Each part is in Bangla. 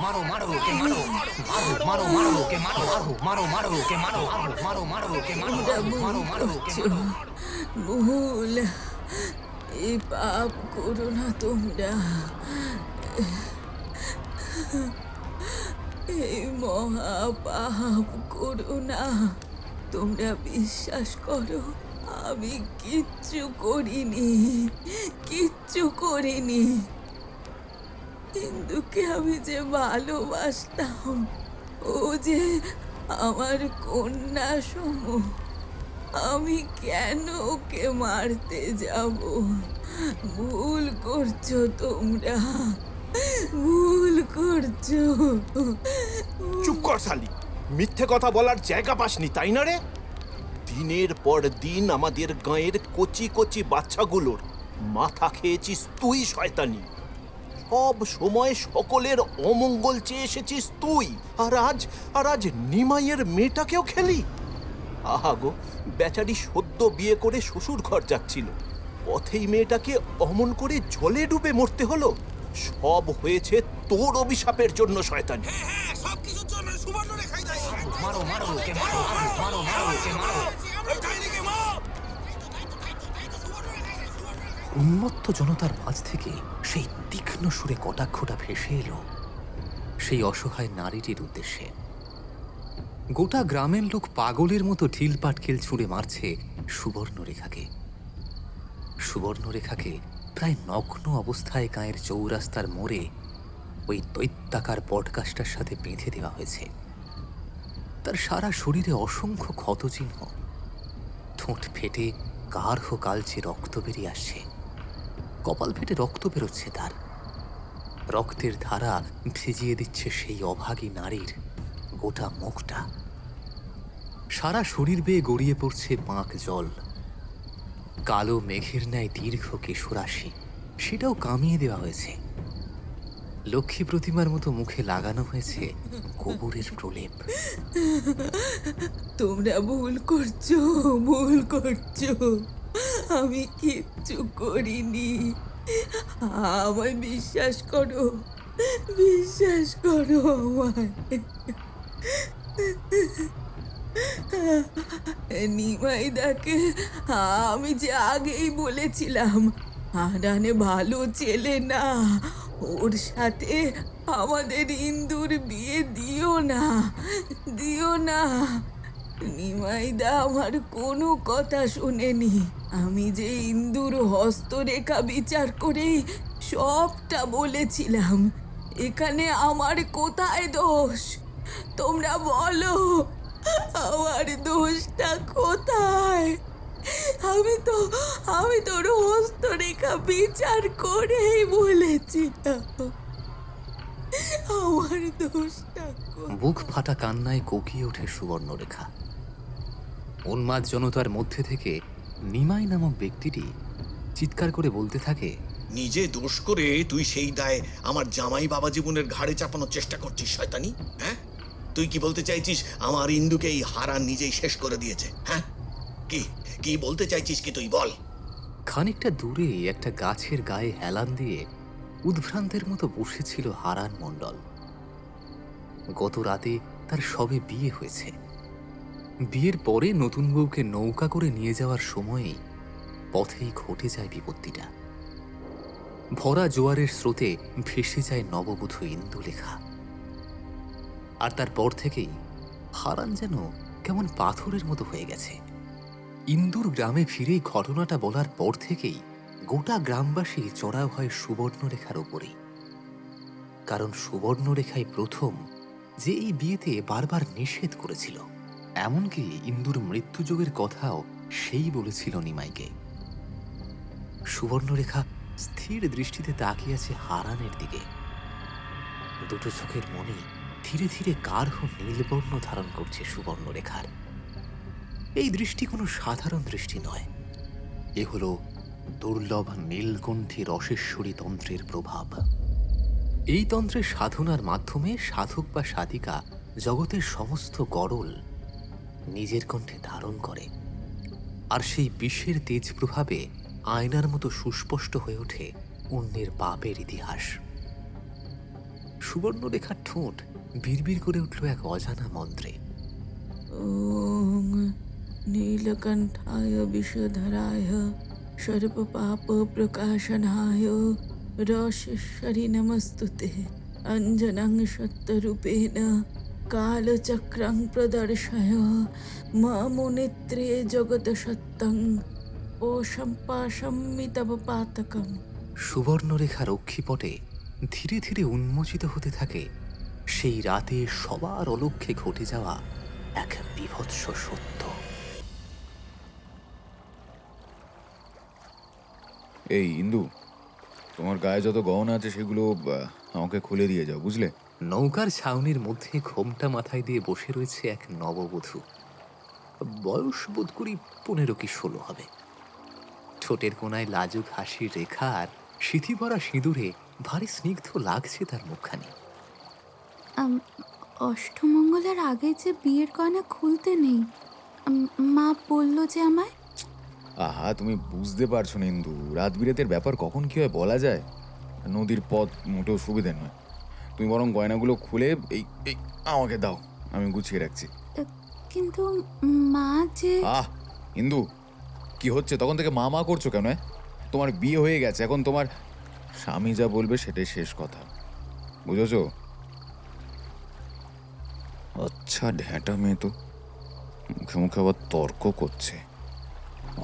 মারো মারো ওকে মারো, মারো মারো ওকে মারো, মারো মারো ওকে মারো, মারো মারো ওকে মারো, মারো মারো ওকে মারো। ভুল, এই পাপ করো না তোমরা। এই মহা পাপ করো না। তোমরা বিশ্বাস করো, আমি কিচ্ছু করিনি, কিচ্ছু করিনি। ইন্দুকে আমি যে ভালোবাসতাম, ও যে আমার কন্যা সম, আমি কেন ওকে মারতে যাব? ভুল করছো তোমরা, ভুল করছো। চুপ কর শালি, মিথ্যে কথা বলার জায়গা পাসনি তাই না রে? দিনের পর দিন আমাদের গাঁয়ের কচি কচি বাচ্চাগুলোর মাথা খেয়েছিস তুই শয়তানি। সব সময় সকলের অমঙ্গল চেয়ে এসেছিস তুই, আর আজ নিমাইয়ের মেয়েটাকেও খেলি। আহা গো, বেচারি সদ্য বিয়ে করে শ্বশুর ঘর যাচ্ছিল, পথেই মেয়েটাকে অমন করে জলে ডুবে মরতে হলো। সব হয়েছে তোর অভিশাপের জন্য শয়তানি। সবকিছুর জন্য সুবর্ণ রেখাই দায়ী। মারো মারো ওকে মারো, মারো মারো ওকে মারো। উন্মত্ত জনতার মাঝ থেকে সেই তীক্ষ্ণ সুরে কটাক্ষটা ভেসে এলো সেই অসহায় নারীটির উদ্দেশ্যে। গোটা গ্রামের লোক পাগলের মতো ঢিল পাটকেল ছুঁড়ে মারছে সুবর্ণরেখাকে। সুবর্ণরেখাকে প্রায় নগ্ন অবস্থায় গায়ের চৌরাস্তার মোড়ে ওই দৈত্যাকার বটগাছটার সাথে বেঁধে দেওয়া হয়েছে। তার সারা শরীরে অসংখ্য ক্ষতচিহ্ন, ঠোঁট ফেটে গাঢ় কালচে রক্ত বেরিয়ে আসছে, কপাল ফেটে রক্ত বেরোচ্ছে তার। রক্তের ধারা ভিজিয়ে দিচ্ছে সেই অভাগী নারীর গোটা মুখটা। সারা শরীর বেয়ে গড়িয়ে পড়ছে পাঁক জল। কালো মেঘের ন্যায় দীর্ঘ কেশরাশি, সেটাও কামিয়ে দেওয়া হয়েছে। লক্ষ্মী প্রতিমার মতো মুখে লাগানো হয়েছে গোবরের প্রলেপ। তোমরা ভুল করছো, ভুল করছো। আমি কিচ্ছু করিনি। আমায় বিশ্বাস করো, বিশ্বাস করো আমায়। নিমাইদাকে আমি যে আগেই বলেছিলাম, হারানে ভালো ছেলে না, ওর সাথে আমাদের ইন্দুর বিয়ে দিও না, দিও না। নিমাইদা আমার কোনো কথা শোনেনি। আমি যে ইন্দুর হস্তরেখা বিচার করেই সবটা বলেছিলাম। এখানে আমার কোথায় দোষ? তোমরা বলো, আমার দোষটা কোথায়? আমি তোর হস্তরেখা বিচার করেই বলেছিলাম। আমার দোষটা বুক ফাটা কান্নায় কোকিয়ে ওঠে সুবর্ণরেখা। উন্মাদ জনতার মধ্যে থেকে নিমাই নামক ব্যক্তিটি চিৎকার করে বলতে থাকে, নিজে দোষ করে তুই সেই দায় আমার জামাই বাবা জীবনের ঘাড়ে চাপানোর চেষ্টা করছিস শয়তানি। হ্যাঁ, তুই কি বলতে চাইছিস আমার ইন্দুকে এই হারান নিজেই শেষ করে দিয়েছে? হ্যাঁ, কি কি বলতে চাইছিস কি তুই বল? খানিকটা দূরে একটা গাছের গায়ে হেলান দিয়ে উদ্ভ্রান্তের মতো বসেছিল হারান মণ্ডল। গত রাতে তার সবে বিয়ে হয়েছে। বিয়ের পরে নতুন বউকে নৌকা করে নিয়ে যাওয়ার সময়েই পথেই ঘটে যায় বিপত্তিটা। ভরা জোয়ারের স্রোতে ভেসে যায় নববধূ ইন্দুলেখা। আর তারপর থেকেই হারান যেন কেমন পাথরের মতো হয়ে গেছে। ইন্দুর গ্রামে ফিরে ঘটনাটা বলার পর থেকেই গোটা গ্রামবাসী চড়াও হয় সুবর্ণরেখার ওপরেই। কারণ সুবর্ণরেখাই প্রথম যে এই বিয়েতে বারবার নিষেধ করেছিল। এমনকি ইন্দুর মৃত্যুযোগের কথাও সেই বলেছিল নিমাইকে। সুবর্ণরেখা স্থির দৃষ্টিতে তাকিয়ে আছে হারানের দিকে। দুটো চোখের মনে ধীরে ধীরে গাঢ় নীলবর্ণ ধারণ করছে সুবর্ণরেখার। এই দৃষ্টি কোনো সাধারণ দৃষ্টি নয়, এ হলো দুর্লভ নীলকণ্ঠী রসেশ্বরী তন্ত্রের প্রভাব। এই তন্ত্রের সাধনার মাধ্যমে সাধক বা সাধিকা জগতের সমস্ত গরল নিজের কণ্ঠে ধারণ করে, আর সেই বিষের তেজ প্রভাবে আয়নার মতো সুস্পষ্ট হয়ে ওঠে অন্যের পাপের ইতিহাস। সুবর্ণরেখার ঠোঁট বিড়বিড় করে উঠল এক অজানা মন্ত্রে। ওং নীলকণ্ঠায় বিষধরায় সর্বপাপ প্রকাশনায় রসেশ্বরী নমস্তুতে অঞ্জনং সত্যরূপেণ কালচক্রং প্রদর্শয় মম নেত্রে জগৎ সত্যং ও সম্পাশম্মি তব পাতকম। সুবর্ণরেখার অক্ষিপটে ধীরে ধীরে উন্মোচিত হতে থাকে সেই রাতে সবার অলক্ষ্যে ঘটে যাওয়া এক বীভৎস সত্য। এই ইন্দু, তোমার গায়ে যত গহনা আছে সেগুলো আমাকে খুলে দিয়ে যাও, বুঝলে? নৌকার ছাউনির মধ্যে ঘোমটা মাথায় দিয়ে বসে রয়েছে এক নববধূ। বয়স বোধ করি 15 কি 16 হবে। ঠোঁটের কোনায় লাজুক হাসির রেখা আর সিথি ভরা সিঁদুরে ভারী স্নিগ্ধ লাগছে তার মুখখানি। অষ্টমঙ্গলের আগে যে বিয়ের গয়না খুলতে নেই, মা বলল যে আমায়। আহা, তুমি বুঝতে পারছো না ইন্দু, রাত বিরাতের ব্যাপার কখন কি হয় বলা যায়। নদীর পথ মোটেও সুবিধে নয়। তুমি বরং গয়নাগুলো খুলে এই এই আমাকে দাও, আমি গুছিয়ে রাখছি। কিন্তু মা যে। ইন্দু, কি হচ্ছে তখন থেকে মা মা করছো কেন? তোমার বিয়ে হয়ে গেছে, এখন তোমার স্বামী যা বলবে সেটাই শেষ কথা, বুঝেছো? আচ্ছা ঢ্যাঁটা মেয়ে তো, মুখে মুখে আবার তর্ক করছে।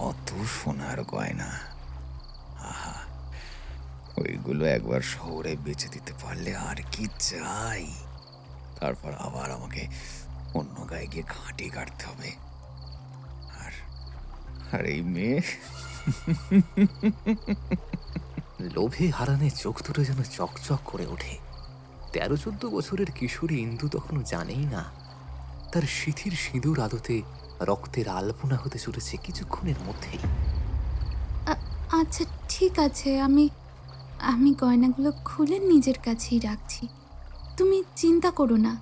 অত সোনার গয়না, আহা, ওইগুলো একবার শহরে বেচে দিতে পারলে আর কি চাই। তারপর আবার আমাকে অন্য গায়ে গিয়ে ঘাঁটি কাটতে হবে। আর এই মেয়ে, লোভে হারানে চোখ দুটো যেন চকচক করে ওঠে। 13-14 বছরের কিশোরী ইন্দু তখনও জানেই না তার সিথির সিঁদুর আদতে রক্তের আলপনা হতে চলেছে কিছুক্ষণের মধ্যেই। আচ্ছা ঠিক আছে, আমি আমি গয়নাগুলো খুলে নিজের কাছেই রাখছি। তুমি চিন্তা করো না,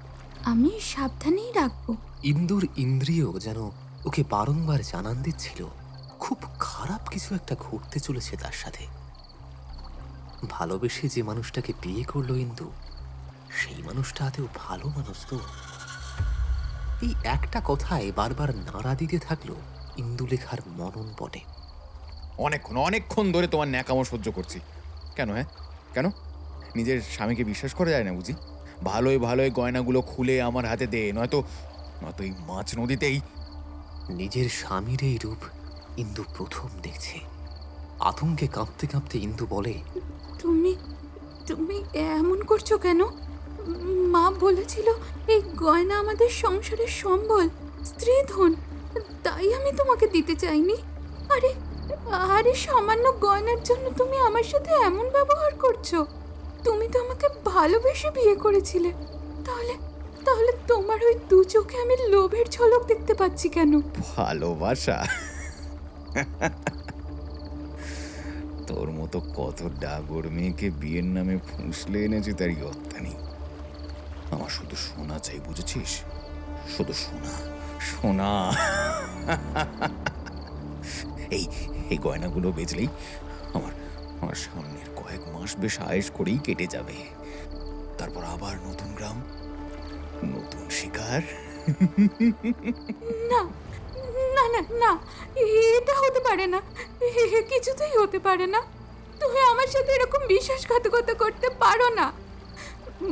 আমি সাবধানেই রাখবো। ইন্দুর ইন্দ্রিয় যেন ওকে বারংবার জানান দিচ্ছিল খুব খারাপ কিছু একটা ঘটতে চলেছে তার সাথে। ভালোবেসে যে মানুষটাকে বিয়ে করলো ইন্দু, সেই মানুষটা আদেও ভালো মানুষ তো? এই একটা কথায় বারবার নাড়া দিতে থাকলো ইন্দুলেখার মনন পটে। অনেকক্ষণ ধরে তোমার ন্যাকামো সহ্য করছি। কেন? কেন? নিজের স্বামীকে বিশ্বাস করা যায় না বুঝি? ভালোই ভালোই গয়নাগুলো খুলে আমার হাতে দে, নয়তো এই মাছ নদীতেই। নিজের স্বামীর এই রূপ ইন্দু প্রথম দেখছে। আতঙ্কে কাঁপতে কাঁপতে ইন্দু বলে, তুমি তুমি এমন করছো কেন? মা বলেছিল এই গয়না আমাদের সংসারের সম্বল, স্ত্রীধন, তাই আমি তোমাকে দিতে চাইনি। আরে আরে সামান্য গয়নার জন্য তুমি আমার সাথে এমন ব্যবহার করছো? তুমি তো আমাকে ভালোবেসে বিয়ে করেছিলে, তাহলে তাহলে তোমার ওই দু চোখে আমি লোভের ঝলক দেখতে পাচ্ছি কেন? ভালোবাসা? তোর মতো কত ডাগর মেয়েকে বিয়ের নামে ফুঁসলে এনেছি, তারই অত্যা নেই। আমার শুধু সোনা চাই, বুঝেছিস? শুধু সোনা সোনা। এই গয়নাগুলো বেচলেই আমার আমার সামনের কয়েক মাস বেশ আয়েশ করেই কেটে যাবে। তারপর আবার নতুন গ্রাম, নতুন শিকার। না না না না, এটা হতে পারে না, কিছুতেই হতে পারে না। তুমি আমার সাথে এরকম বিশ্বাসঘাতকতা করতে পারো না।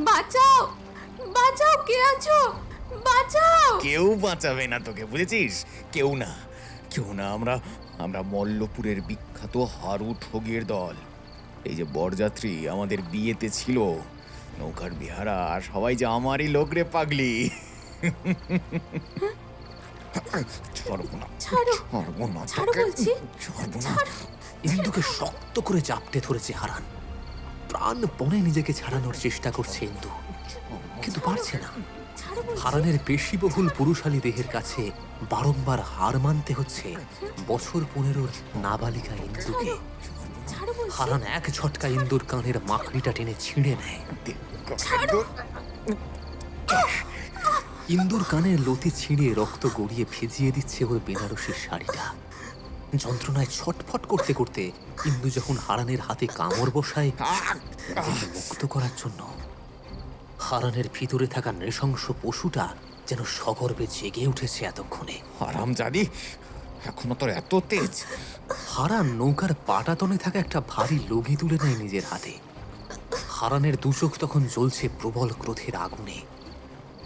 বাঁচাও বাঁচাও, কে আছো? বাঁচাও। কেউ বাঁচাবে না তোকে, বুঝেছিস? কেউ না। আমরা মল্লপুরের বিখ্যাত হারু ঠগির দল। এই যে বরযাত্রী আমাদের বিয়েতে ছিল, নৌকার বিহারা, সবাই যে আমারই লোক রে পাগলি। ইন্দুকে শক্ত করে চাপটে ধরেছে হারান। প্রাণপণে নিজেকে ছাড়ানোর চেষ্টা করছে ইন্দু, কিন্তু পারছে না। হারানের পেশিবহুল পুরুষালী দেহের কাছে বারংবার হার মানতে হচ্ছে বছর 15-র নাবালিকা ইন্দুকে। হারান এক ঝটকা ইন্দুর কানের মাকড়িটা টেনে ছিঁড়ে নেয়। ইন্দুর কানের লতি ছিঁড়ে রক্ত গড়িয়ে ভিজিয়ে দিচ্ছে ওর বেনারসির শাড়িটা। যন্ত্রণায় ছটফট করতে করতে ইন্দু যখন হারানের হাতে কামড় বসায় মুক্ত করার জন্য, হারানের ভিতরে থাকা নৃশংস পশুটা যেন সগর্বে জেগে উঠেছে এতক্ষণে। হারামজাদি, এখনো তোর এত তেজ? হারান নৌকার পাটাতনে থাকা একটা ভারী লগি তুলে নেয় নিজের হাতে। হারানের দুচোখ তখন জ্বলছে প্রবল ক্রোধের আগুনে।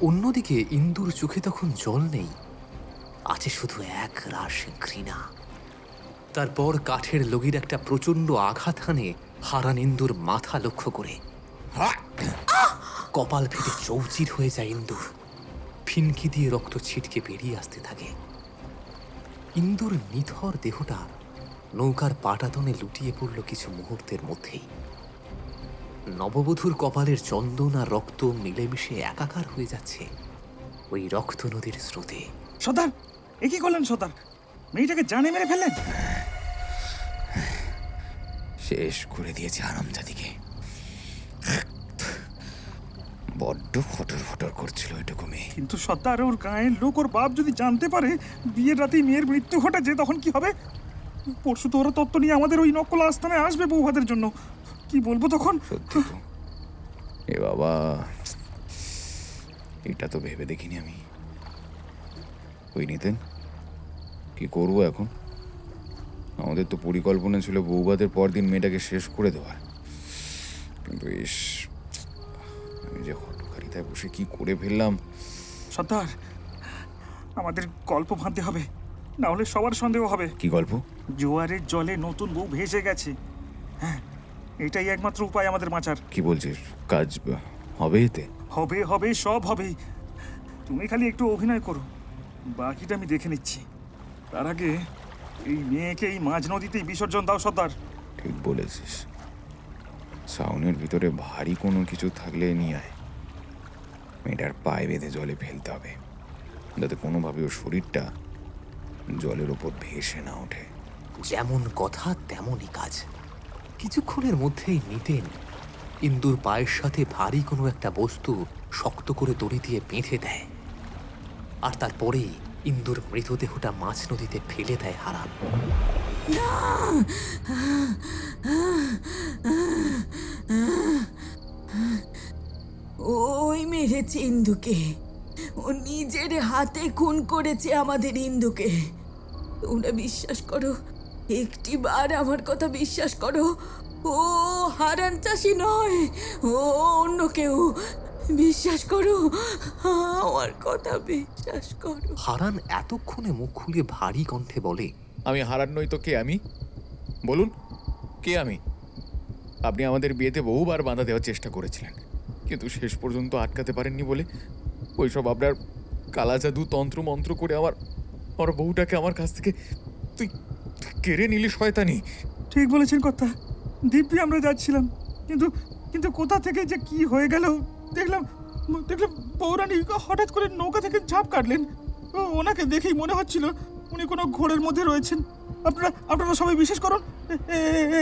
অন্যদিকে ইন্দুর চোখে তখন জল নেই, আছে শুধু এক রাশ ঘৃণা। তারপর কাঠের লগির একটা প্রচণ্ড আঘাত হানে হারান ইন্দুর মাথা লক্ষ্য করে। কপাল ফেটে চৌচির হয়ে যায় ইন্দুর। ফিনকি দিয়ে রক্ত ছিটকে বেরিয়ে আসতে থাকে। ইন্দুর নিথর দেহটা নৌকার পাটাতনে লুটিয়ে পড়ল কিছু মুহূর্তের মধ্যেই। নববধূর কপালের চন্দন আর রক্ত মিলেমিশে একাকার হয়ে যাচ্ছে ওই রক্ত নদীর স্রোতে। সর্দার, এ কি করলেন সর্দার? মেয়েটাকে জানে মেরে ফেললেন? শেষ করে দিয়েছে হারামজাদিকে। বড্ড ফটর ফটর করছিল ওইটুকু মেয়ে। কিন্তু সর্দার, ওর গায়ের লোক, ওর বাপ যদি জানতে পারে বিয়ের রাতেই মেয়ের মৃত্যু ঘটেছে, তখন কি হবে? পরশু তো ওরা তত্ত্ব নিয়ে আমাদের ওই নকল আস্থানায় আসবে বৌভাতের জন্য। কি বলবো তখন? সত্যি তো। এ বাবা, এটা তো ভেবে দেখিনি আমি। ওই নিতেন, কি করবো এখন? আমাদের তো পরিকল্পনা ছিল বৌভাতের পরদিন মেয়েটাকে শেষ করে দেওয়ার, কিন্তু ইস, আমি যে হটকারিতায় বসে কি করে ফেললাম। সর্দার, আমাদের গল্প ভাঙতে হবে, না হলে সবার সন্দেহ হবে। কি গল্প? জোয়ারের জলে নতুন বউ ভেসে গেছে। হ্যাঁ, এটাই একমাত্র উপায় আমাদের বাঁচার। কি বলছিস? কাজ হবে এতে? হবে হবে, সব হবে। তুমি খালি একটু অভিনয় করো, বাকিটা আমি দেখে নিচ্ছি। তার আগে এই মেয়েকে এই মাঝ নদীতেই বিসর্জন দাও সর্দার। ঠিক বলেছিস। ছাউনির ভিতরে ভারী কোনো কিছু থাকলে নিয়ে আয়। মেয়েটার পায়ে বেঁধে জলে ফেলতে হবে, যাতে কোনোভাবে ওর শরীরটা জলের ওপর ভেসে না ওঠে। যেমন কথা তেমনই কাজ। কিছুক্ষণের মধ্যেই নিতেন ইন্দুর পায়ের সাথে ভারী কোনো একটা বস্তু শক্ত করে দড়ি দিয়ে বেঁধে দেয়, আর তারপরেই ইন্দুর মৃতদেহটা মাছ নদীতে ফেলে দেয় হারান। ওই মেরেছে ইন্দুকে, ও নিজের হাতে খুন করেছে আমাদের ইন্দুকে। তোমরা বিশ্বাস করো, একটিবার আমার কথা বিশ্বাস করো, ও হারান চাষি নয়, ও অন্য কেউ। বিশ্বাস করো, আমার কথা বিশ্বাস করো। হারান এতক্ষণে মুখ খুলে ভারী কণ্ঠে বলে, আমি হারান নই তো কে? আমি বলুন, কে আমি? আপনি আমাদের বিয়েতে বহুবার বাধা দেওয়ার চেষ্টা করেছিলেন, কিন্তু শেষ পর্যন্ত আটকাতে পারেননি বলে ওইসব আপনার কালা জাদু তন্ত্র মন্ত্র করে আমার বউটাকে আমার কাছ থেকে তুই কেড়ে নিলি শয়তানি। ঠিক বলেছেন কথা। দিব্যি আমরা যাচ্ছিলাম, কিন্তু কিন্তু কোথা থেকে যে কি হয়ে গেল, দেখলাম পৌরাণী হঠাৎ করে নৌকা থেকে ঝাঁপ কাটলেন। ওনাকে দেখেই মনে হচ্ছিল উনি কোনো ঘোরের মধ্যে রয়েছেন। আপনারা সবাই বিশ্বাস করুন,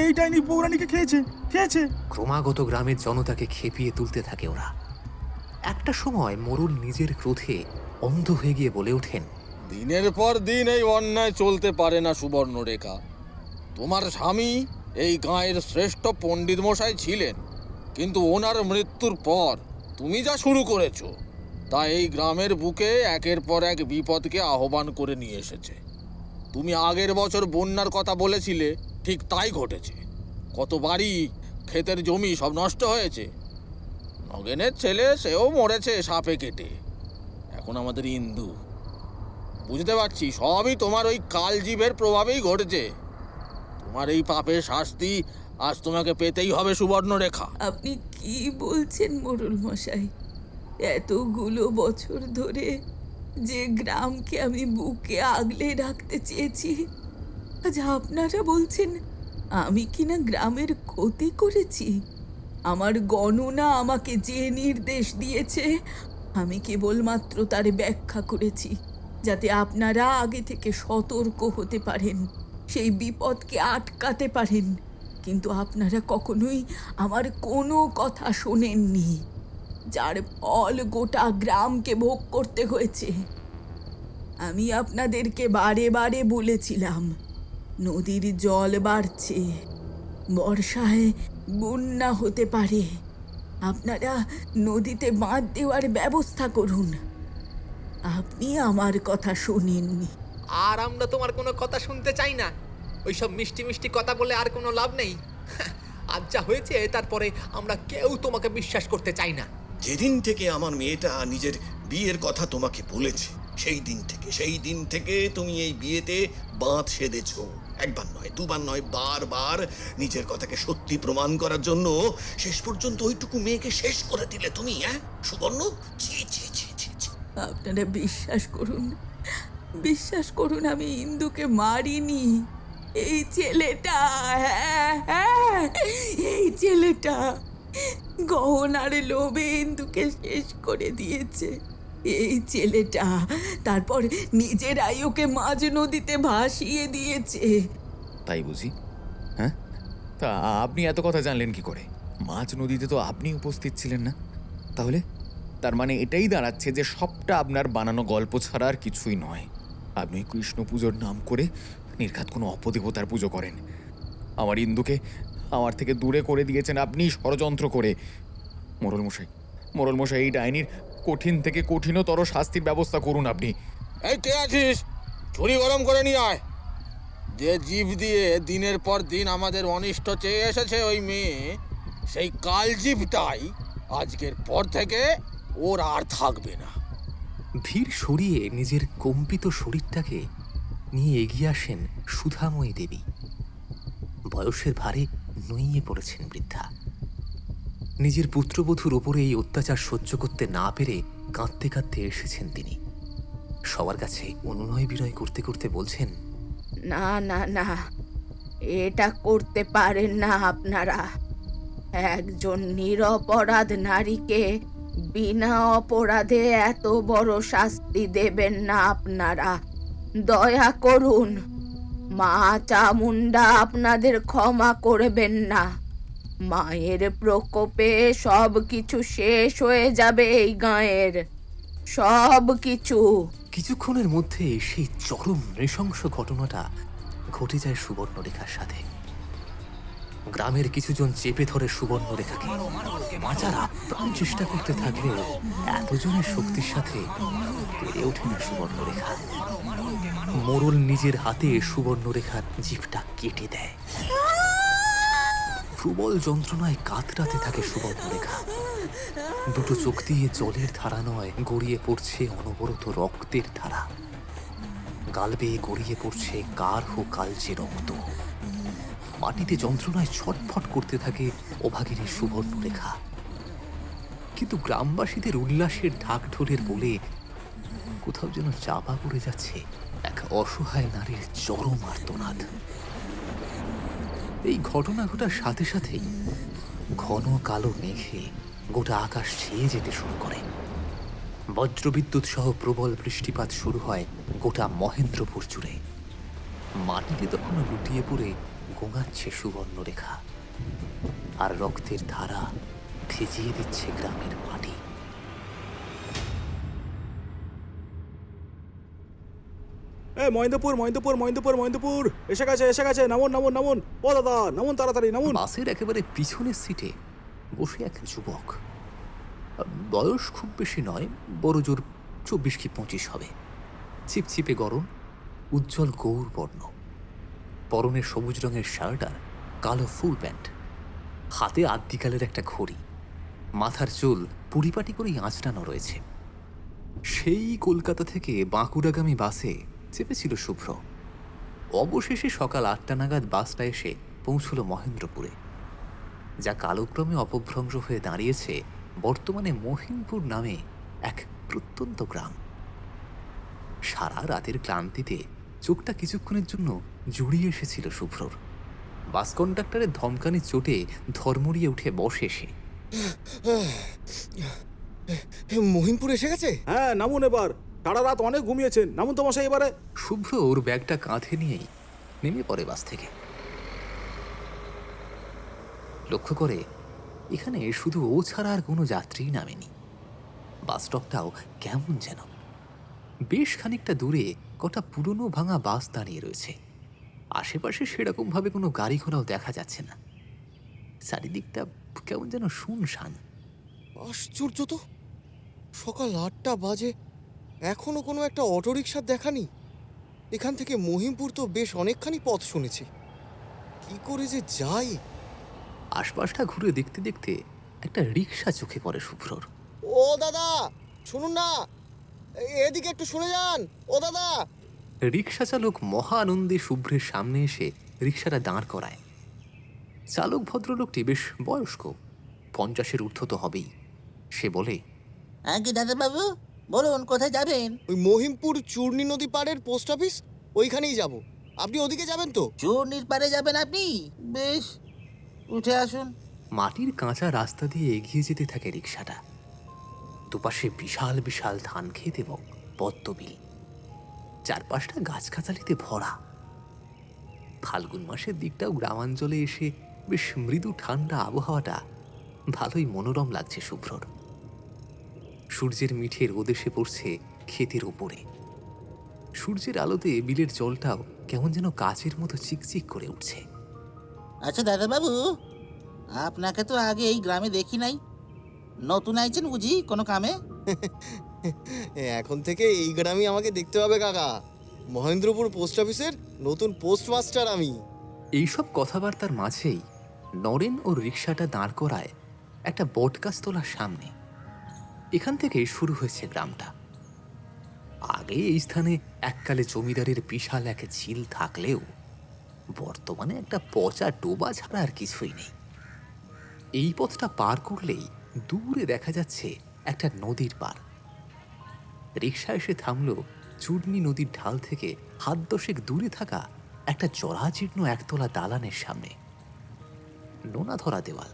এই ডাইনি পৌরাণীকে খেয়েছে। ক্রমাগত গ্রামের জনতাকে খেপিয়ে তুলতে থাকে ওরা। একটা সময় মোরুল নিজের ক্রোধে অন্ধ হয়ে গিয়ে বলে ওঠেন, দিনের পর দিন এই অন্যায় চলতে পারে না সুবর্ণরেখা। তোমার স্বামী এই গাঁয়ের শ্রেষ্ঠ পণ্ডিত মশাই ছিলেন, কিন্তু ওনার মৃত্যুর পর তুমি যা শুরু করেছো তা এই গ্রামের বুকে একের পর এক বিপদকে আহ্বান করে নিয়ে এসেছে। তুমি আগের বছর বন্যার কথা বলেছিলে, ঠিক তাই ঘটেছে। কত বাড়ি, ক্ষেতের জমি সব নষ্ট হয়েছে। নগেনের ছেলে সেও মরেছে সাপে কেটে। এখন আমাদের ইন্দু, বুঝতে পারছি সবই তোমার ওই কালজীবের প্রভাবেই ঘটেছে। তোমার এই পাপের শাস্তি আজ তোমাকে পেতেই হবে সুবর্ণরেখা। আপনি কি বলছেন মোরুল মশাই? এতগুলো বছর ধরে যে গ্রামকে আমি বুকে আগলে রাখতে চেয়েছি, আজ আপনারা বলছেন আমি কিনা গ্রামের ক্ষতি করেছি? আমার গণনা আমাকে যে নির্দেশ দিয়েছে আমি কেবলমাত্র তার ব্যাখ্যা করেছি, যাতে আপনারা আগে থেকে সতর্ক হতে পারেন, সেই বিপদকে আটকাতে পারেন। কিন্তু আপনারা কখনোই আমার কোনো কথা শোনেননি, যার ফল গোটা গ্রামকে ভোগ করতে হয়েছে। আমি আপনাদেরকে বারে বারে বলেছিলাম নদীর জল বাড়ছে, বর্ষায় বন্যা হতে পারে, আপনারা নদীতে বাঁধ দেওয়ার ব্যবস্থা করুন। আপনি আমার কথা শোনেননি। আর আমরা তোমার কোনো কথা শুনতে চাই না। ওইসব মিষ্টি মিষ্টি কথা বলে আর কোনো লাভ নেই। আজ যা হয়েছে তারপরে আমরা কেউ তোমাকে বিশ্বাস করতে চাই না। যেদিন থেকে আমার মেয়েটা নিজের বিয়ের কথা তোমাকে বলেছে, সেই দিন থেকে তুমি এই বিয়েতে বাঁধ সেধেছ। একবার নয়, দুবার নয়, বারবার নিজের কথাকে সত্যি প্রমাণ করার জন্য শেষ পর্যন্ত ওইটুকু মেয়েকে শেষ করে দিলে তুমি। সুবর্ণ, ছি ছি ছি ছি ছি। আপনারা বিশ্বাস করুন, আমি ইন্দুকে মারিনি। এই ছেলেটা, এই ছেলেটা গহনার লোভে ইন্দুকে শেষ করে দিয়েছে। এই ছেলেটা তারপর নিজেরাই ওকে মাঝ নদীতে ভাসিয়ে দিয়েছে। তাই বুঝি? হ্যাঁ, তা আপনি এত কথা জানলেন কি করে? মাঝ নদীতে তো আপনি উপস্থিত ছিলেন না। তাহলে তার মানে এটাই দাঁড়াচ্ছে যে সবটা আপনার বানানো গল্প ছাড়া আর কিছুই নয়। আপনি কৃষ্ণ পুজোর নাম করে নির্ঘাত কোনো অপদেবতার পুজো করেন। আমার ইন্দুকে আমার থেকে দূরে করে দিয়েছেন আপনি ষড়যন্ত্র করে। মোড়ল মশাই, এই ডাইনির কঠিন থেকে কঠিনতর শাস্তির ব্যবস্থা করুন আপনি। এই কে আছিস? ছুরি গরম করে নিয়ে আয়। যে জীব দিয়ে দিনের পর দিন আমাদের অনিষ্ট চেয়ে এসেছে ওই মেয়ে, সেই কাল জীবটাই আজকের পর থেকে ওর আর থাকবে না। ভিড় সরিয়ে নিজের কম্পিত শরীরটাকে নিয়ে এগিয়ে আসেন সুধাময়ী দেবী। বয়সের ভারে নুইয়ে পড়েছেন বৃদ্ধা। নিজের পুত্রবধূর ওপরে এই অত্যাচার সহ্য করতে না পেরে কাঁদতে কাঁদতে এসেছেন তিনি। সবার কাছে অনুনয় বিনয় করতে করতে বলছেন, না না না, এটা করতে পারেন না আপনারা। একজন নিরপরাধ নারীকে বিনা অপরাধে এত বড় শাস্তি দেবেন না আপনারা। দয়া করুন, মা চামুন্ডা আপনাদের ক্ষমা করবেন না। মায়ের প্রকোপে সব কিছু শেষ হয়ে যাবে এই গাঁয়ের, সব কিছু। কিছুক্ষণের মধ্যে সেই চরম নৃশংস ঘটনাটা ঘটে যায় সুবর্ণরেখার সাথে। গ্রামের কিছুজন চেপে ধরে সুবর্ণরেখাকে। বাঁচার আপ্রাণ চেষ্টা করতে থাকলেও এতজনের শক্তির সাথে পেরে ওঠে না সুবর্ণরেখা। মোড়ল নিজের হাতে সুবর্ণরেখার জিভটা কেটে দেয়। প্রবল যন্ত্রণায় কাতরাতে থাকে সুবর্ণরেখা। দুটো চোখ দিয়ে জলের ধারা নয়, গড়িয়ে পড়ছে অনবরত রক্তের ধারা। গাল বেয়ে গড়িয়ে পড়ছে গাঢ় কালচে রক্ত। মাটিতে যন্ত্রণায় ছটফট করতে থাকে অভাগিনী সুবর্ণরেখা। কিন্তু গ্রামবাসীদের উল্লাসের ঢাকঢোলের বলে কোথাও যেন চাপা পড়ে যাচ্ছে এক অসহায় নারীর চরম আর্তনাদ। এই ঘটনা ঘটার সাথে সাথেই ঘন কালো মেঘে গোটা আকাশ ছেয়ে যেতে শুরু করে। বজ্রবিদ্যুৎ সহ প্রবল বৃষ্টিপাত শুরু হয় গোটা মহেন্দ্রপুর জুড়ে। মাটিতে তখন লুটিয়ে পড়ে গোঙাচ্ছে সুবর্ণরেখা, আর রক্তের ধারা ভিজিয়ে দিচ্ছে গ্রামের মাটি। মহেন্দ্রপুর এসে গেছে, নামুন। ও দাদা, নামুন তাড়াতাড়ি, নামুন। বাসের একেবারে পিছনের সিটে বসে এক যুবক। বয়স খুব বেশি নয়, বড় জোর 24 কি 25 হবে। চিপচিপে গরম, উজ্জ্বল গৌর বর্ণ, পরনে সবুজ রঙের শার্ট আর কালো ফুল প্যান্ট, হাতে আদ্যিকালের একটা ঘড়ি, মাথার চুল পরিপাটি করেই আঁচড়ানো রয়েছে। সেই কলকাতা থেকে বাঁকুড়াগামী বাসে চেপেছিল শুভ্র। অবশেষে সকাল 8টা নাগাদ বাসটা এসে পৌঁছল মহেন্দ্রপুরে, যা কালক্রমে অপভ্রংশ হয়ে দাঁড়িয়েছে বর্তমানে মহিনপুর নামে এক প্রত্যন্ত গ্রাম। সারা রাতের ক্লান্তিতে চোখটা কিছুক্ষণের জন্য জুড়িয়ে এসেছিল শুভ্রর। বাস কন্ডাক্টরের ধমকানি চোটে ধর্মড়িয়ে উঠে বসে সে। মহিনপুর এসে গেছে? হ্যাঁ, নামুন এবার। সারা রাত অনেক ঘুমিয়েছেন, নামুন তো মশাই এবারে। শুভ্র ওর ব্যাগটা কাঁধে নিয়েই নেমে পড়ে বাস থেকে। লক্ষ্য করে এখানে শুধু ও ছাড়া আর কোনো যাত্রী নামেনি। বাস স্টপটাও কেমন যেন। বেশ খানিকটা দূরে কটা পুরনো ভাঙা বাস দাঁড়িয়ে রয়েছে। আশেপাশে সেরকম ভাবে কোনো গাড়ি ঘোড়াও দেখা যাচ্ছে না। চারিদিকটা কেমন যেন শুনশান। আশ্চর্য তো, সকাল 8টা বাজে, এখনো কোনো একটা অটোরিকশার দেখা নেই। এখান থেকে মহিমপুর তো বেশ অনেকখানি পথ শুনেছি, কি করে যে যাই। আশপাশটা ঘুরে দেখতে দেখতে একটা রিক্সা চোখে পড়ে শুভ্রর। ও দাদা, শুনুন না, এদিকে একটু শুনে যান। ও দাদা। রিক্সা চালক মহা আনন্দে শুভ্রের সামনে এসে রিক্সাটা দাঁড় করায়। চালক ভদ্রলোকটি বেশ বয়স্ক, 50-এর ঊর্ধ্ব তো হবেই। সে বলে, আগে দাদাবাবু বলুন কোথায় যাবেন? ওই মহিমপুর চূর্ণী নদী পাড়ের পোস্ট অফিস, ওইখানেই যাব। আপনি ওদিকে যাবেন তো? চূর্ণির পারে যাবেন আপনি? বেশ, উঠে আসুন। মাটির কাঁচা রাস্তা দিয়ে এগিয়ে যেতে থাকে রিক্সাটা। দুপাশে বিশাল বিশাল ধান ক্ষেত এবং পদ্মবিল, চারপাশটা গাছগাছালিতে ভরা। ফাল্গুন মাসের দিকটাও গ্রামাঞ্চলে এসে বেশ মৃদু ঠান্ডা আবহাওয়াটা ভালোই মনোরম লাগছে শুভ্রর। সূর্যের মিঠে রোদ এসে পড়ছে ক্ষেতের ওপরে। সূর্যের আলোতে বিলের জলটাও কেমন যেন কাচের মতো চিকচিক করে উঠছে। আচ্ছা দাদাবাবু, আপনাকে তো আগে এই গ্রামে দেখি নাই, নতুন আইছেন বুঝি কোনো কামে? এখন থেকে এই গ্রামে আমাকে দেখতে হবে কাকা। মহেন্দ্রপুর পোস্ট অফিসের নতুন পোস্টমাস্টার আমি। এইসব কথাবার্তার মাঝেই নরেন ও রিক্সাটা দাঁড় করায় একটা বটগাছতলার সামনে। এখান থেকে শুরু হয়েছে গ্রামটা। আগে এই স্থানে এককালে জমিদারের বিশাল এক ঝিল থাকলেও বর্তমানে একটা পচা ডোবা ছাড়া আর কিছুই নেই। এই পথটা পার করলেই দূরে দেখা যাচ্ছে একটা নদীর পার। রিক্সা এসে থামল চূর্ণী নদীর ঢাল থেকে হাত 10 দূরে থাকা একটা জরাজীর্ণ একতলা দালানের সামনে। নোনা ধরা দেওয়াল,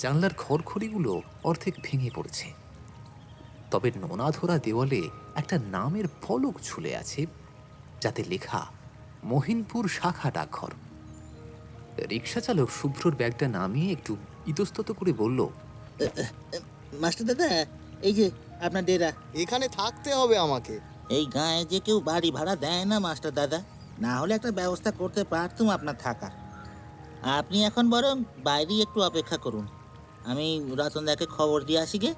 জানলার খড়খড়িগুলো অর্ধেক ভেঙে পড়েছে। তবে নোনা ধরা দেওয়ালে একটা নামের ফলক ঝুলে আছে, যাতে লেখা মহিনপুর শাখা ডাকঘর। রিক্সা চালক শুভ্রর ব্যাগটা নামিয়ে একটু ইতস্তত করে বলল, মাস্টার দাদা, এই যে আপনার ডেরা। এখানে থাকতে হবে আমাকে? এই গায়ে যে কেউ বাড়ি ভাড়া দেয় না মাস্টার দাদা, না হলে একটা ব্যবস্থা করতে পারতুম আপনার থাকার। আপনি এখন বরং বাইরেই একটু অপেক্ষা করুন, আমি রতনদাকে খবর দিয়ে আসি গে।